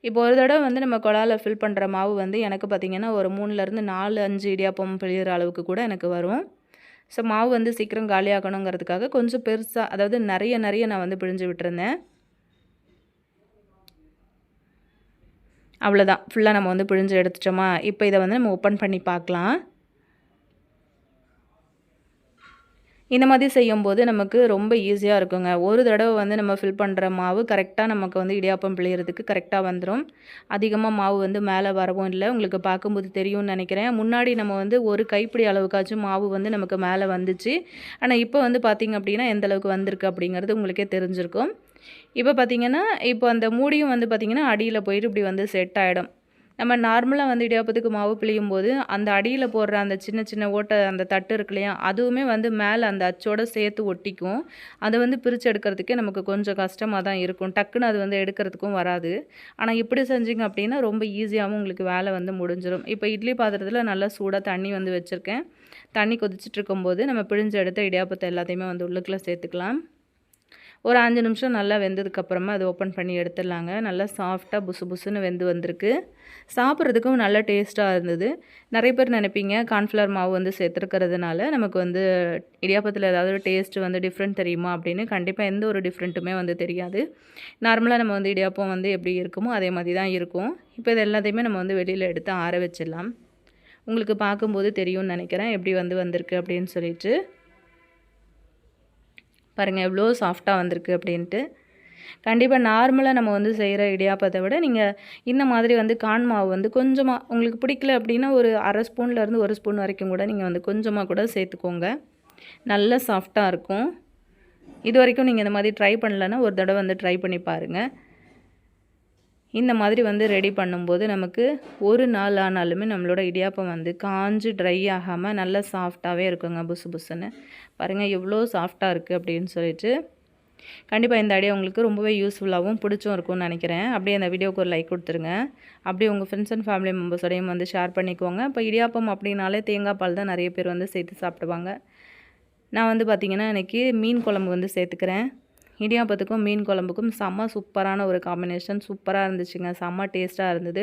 இப்போ ஒரு தடவை வந்து நம்ம குழாயில் ஃபில் பண்ணுற மாவு வந்து எனக்கு பார்த்திங்கன்னா ஒரு 3லேருந்து 4-5 இடியாப்பம் பிழிகிற அளவுக்கு கூட எனக்கு வரும். ஸோ மாவு வந்து சீக்கிரம் காலியாகணுங்கிறதுக்காக கொஞ்சம் பெருசாக, அதாவது நிறைய நான் வந்து பிழிஞ்சு விட்டுருந்தேன். அவ்வளோதான், ஃபுல்லாக நம்ம வந்து பிழிஞ்சு எடுத்துட்டோமா. இப்போ இதை வந்து நம்ம ஓப்பன் பண்ணி பார்க்கலாம். இந்த மாதிரி செய்யும்போது நமக்கு ரொம்ப ஈஸியாக இருக்குங்க. ஒரு தடவை வந்து நம்ம ஃபில் பண்ணுற மாவு கரெக்டாக நமக்கு வந்து இடியாப்பம் பிழியறதுக்கு கரெக்டாக வந்துடும். அதிகமாக மாவு வந்து மேலே வரவும் இல்லை. உங்களுக்கு பார்க்கும்போது தெரியும்னு நினைக்கிறேன். முன்னாடி நம்ம வந்து ஒரு கைப்பிடி அளவுக்காச்சும் மாவு வந்து நமக்கு மேலே வந்துச்சு. ஆனால் இப்போ வந்து பார்த்திங்க அப்படின்னா எந்த அளவுக்கு வந்திருக்கு அப்படிங்கிறது உங்களுக்கே தெரிஞ்சிருக்கும். இப்போ பார்த்திங்கன்னா இப்போ அந்த மூடியும் வந்து பார்த்திங்கன்னா அடியில் போயிட்டு இப்படி வந்து செட் ஆகிடும். நம்ம நார்மலாக வந்து இடியாப்பத்துக்கு மாவு பிழியும்போது அந்த அடியில் போடுற அந்த சின்ன சின்ன ஓட்டை அந்த தட்டு இருக்கு இல்லையா, அதுவுமே வந்து மேலே அந்த அச்சோடு சேர்த்து ஒட்டிக்கும். அதை வந்து பிரித்து எடுக்கிறதுக்கே நமக்கு கொஞ்சம் கஷ்டமாக தான் இருக்கும். டக்குன்னு அது வந்து எடுக்கிறதுக்கும் வராது. ஆனால் இப்படி செஞ்சிங்க அப்படின்னா ரொம்ப ஈஸியாகவும் உங்களுக்கு வேலை வந்து முடிஞ்சிடும். இப்போ இட்லி பாத்திரத்தில் நல்லா சூடாக தண்ணி வந்து வச்சுருக்கேன். தண்ணி கொதிச்சுட்டு இருக்கும்போது நம்ம பிழிஞ்சு எடுத்த இடியாப்பத்தை எல்லாத்தையுமே வந்து உள்ளுக்குள்ளே சேர்த்துக்கலாம். ஒரு 5 நிமிஷம் நல்லா வெந்ததுக்கப்புறமா அதை ஓப்பன் பண்ணி எடுத்துடலாங்க. நல்லா சாஃப்டாக புசு புசுன்னு வெந்து வந்திருக்கு. சாப்பிட்றதுக்கும் நல்ல டேஸ்ட்டாக இருந்தது. நிறைய பேர் நினைப்பீங்க கார்ன்ஃப்ளவர் மாவு வந்து சேர்த்துருக்கிறதுனால நமக்கு வந்து இடியாப்பத்தில் ஏதாவது ஒரு டேஸ்ட்டு வந்து டிஃப்ரெண்ட் தெரியுமா அப்படின்னு. கண்டிப்பாக எந்த ஒரு டிஃப்ரெண்ட்டுமே வந்து தெரியாது. நார்மலாக நம்ம வந்து இடியாப்பம் வந்து எப்படி இருக்குமோ அதே மாதிரி தான் இருக்கும். இப்போ இது எல்லாத்தையுமே நம்ம வந்து வெளியில் எடுத்து ஆற வச்சிடலாம். உங்களுக்கு பார்க்கும்போது தெரியும்னு நினைக்கிறேன் எப்படி வந்து வந்திருக்கு அப்படின்னு சொல்லிட்டு. பாருங்கள் எவ்வளோ சாஃப்டாக வந்திருக்கு அப்படின்ட்டு. கண்டிப்பாக நார்மலாக நம்ம வந்து செய்கிற இடியாப்பத்தை விட நீங்கள் இந்த மாதிரி வந்து கார்ன் மாவு வந்து கொஞ்சமாக உங்களுக்கு பிடிக்கல அப்படின்னா ஒரு அரை ஸ்பூன்லேருந்து 1 ஸ்பூன் வரைக்கும் கூட நீங்கள் வந்து கொஞ்சமாக கூட சேர்த்துக்கோங்க. நல்ல சாஃப்டாக இருக்கும். இது வரைக்கும் நீங்கள் இந்த மாதிரி ட்ரை பண்ணலன்னா ஒரு தடவை வந்து ட்ரை பண்ணி பாருங்கள். இந்த மாதிரி வந்து ரெடி பண்ணும்போது நமக்கு ஒரு நாள் ஆனாலுமே நம்மளோட இடியாப்பம் வந்து காஞ்சு ட்ரை ஆகாமல் நல்லா சாஃப்டாகவே இருக்குங்க. புசு புசுன்னு பாருங்கள் எவ்வளோ சாஃப்டாக இருக்குது அப்படின்னு சொல்லிட்டு. கண்டிப்பாக இந்த ஐடியா உங்களுக்கு ரொம்பவே யூஸ்ஃபுல்லாகவும் பிடிச்சும் இருக்கும்னு நினைக்கிறேன். அப்படியே அந்த வீடியோவுக்கு ஒரு லைக் கொடுத்துருங்க. அப்படியே உங்கள் ஃப்ரெண்ட்ஸ் அண்ட் ஃபேமிலி மெம்பர்ஸோடையும் வந்து ஷேர் பண்ணிக்கோங்க. இப்போ இடியாப்பம் அப்படின்னாலே தேங்காய் பால் தான் நிறைய பேர் வந்து சேர்த்து சாப்பிடுவாங்க. நான் வந்து பார்த்திங்கன்னா இன்றைக்கி மீன் குழம்பு வந்து சேர்த்துக்கிறேன். இடியாப்பத்துக்கும் மீன் குழம்புக்கும் செம்ம சூப்பரான ஒரு காம்பினேஷன். சூப்பராக இருந்துச்சுங்க. செம்ம டேஸ்ட்டாக இருந்தது.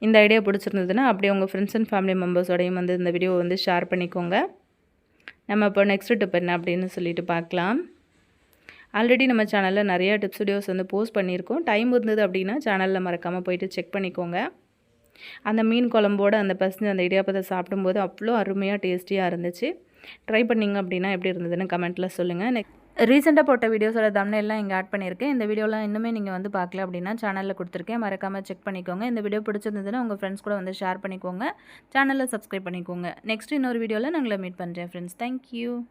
இந்த ஐடியா பிடிச்சிருந்ததுன்னா அப்படியே உங்கள் ஃப்ரெண்ட்ஸ் அண்ட் ஃபேமிலி மெம்பர்ஸோடையும் வந்து இந்த வீடியோ வந்து ஷேர் பண்ணிக்கோங்க. நம்ம இப்போ நெக்ஸ்ட் டிப் என்ன அப்படின்னு சொல்லிட்டு பார்க்கலாம். ஆல்ரெடி நம்ம சேனலில் நிறையா டிப்ஸ் வீடியோஸ் வந்து போஸ்ட் பண்ணியிருக்கோம். டைம் இருந்தது அப்படின்னா சேனலில் மறக்காமல் போயிட்டு செக் பண்ணிக்கோங்க. அந்த மீன் குழம்போடு அந்த பசங்க அந்த இடியாப்பத்தை சாப்பிடும்போது அவ்வளோ அருமையாக டேஸ்டியாக இருந்துச்சு. ட்ரை பண்ணிங்க அப்படின்னா எப்படி இருந்ததுன்னு கமெண்ட்டில் சொல்லுங்கள். ரீசெண்டாக போட்ட வீடியோஸோட தம்ப்நெயில்லாம் இங்கே ஆட் பண்ணியிருக்கேன். இந்த வீடியோலாம் இன்னுமே நீங்கள் வந்து பார்க்கல அப்படின்னா சேனலில் கொடுத்துருக்கேன். மறக்காமல் செக் பண்ணிக்கோங்க. இந்த வீடியோ பிடிச்சிருந்ததுன்னா உங்கள் ஃப்ரெண்ட்ஸ் கூட வந்து ஷேர் பண்ணிக்கோங்க. சேனலில் சப்ஸ்கிரைப் பண்ணிக்கோங்க. நெக்ஸ்ட் இன்னொரு வீடியோவில் நான் உங்களை மீட் பண்ணுறேன் ஃப்ரெண்ட்ஸ். தேங்க்யூ.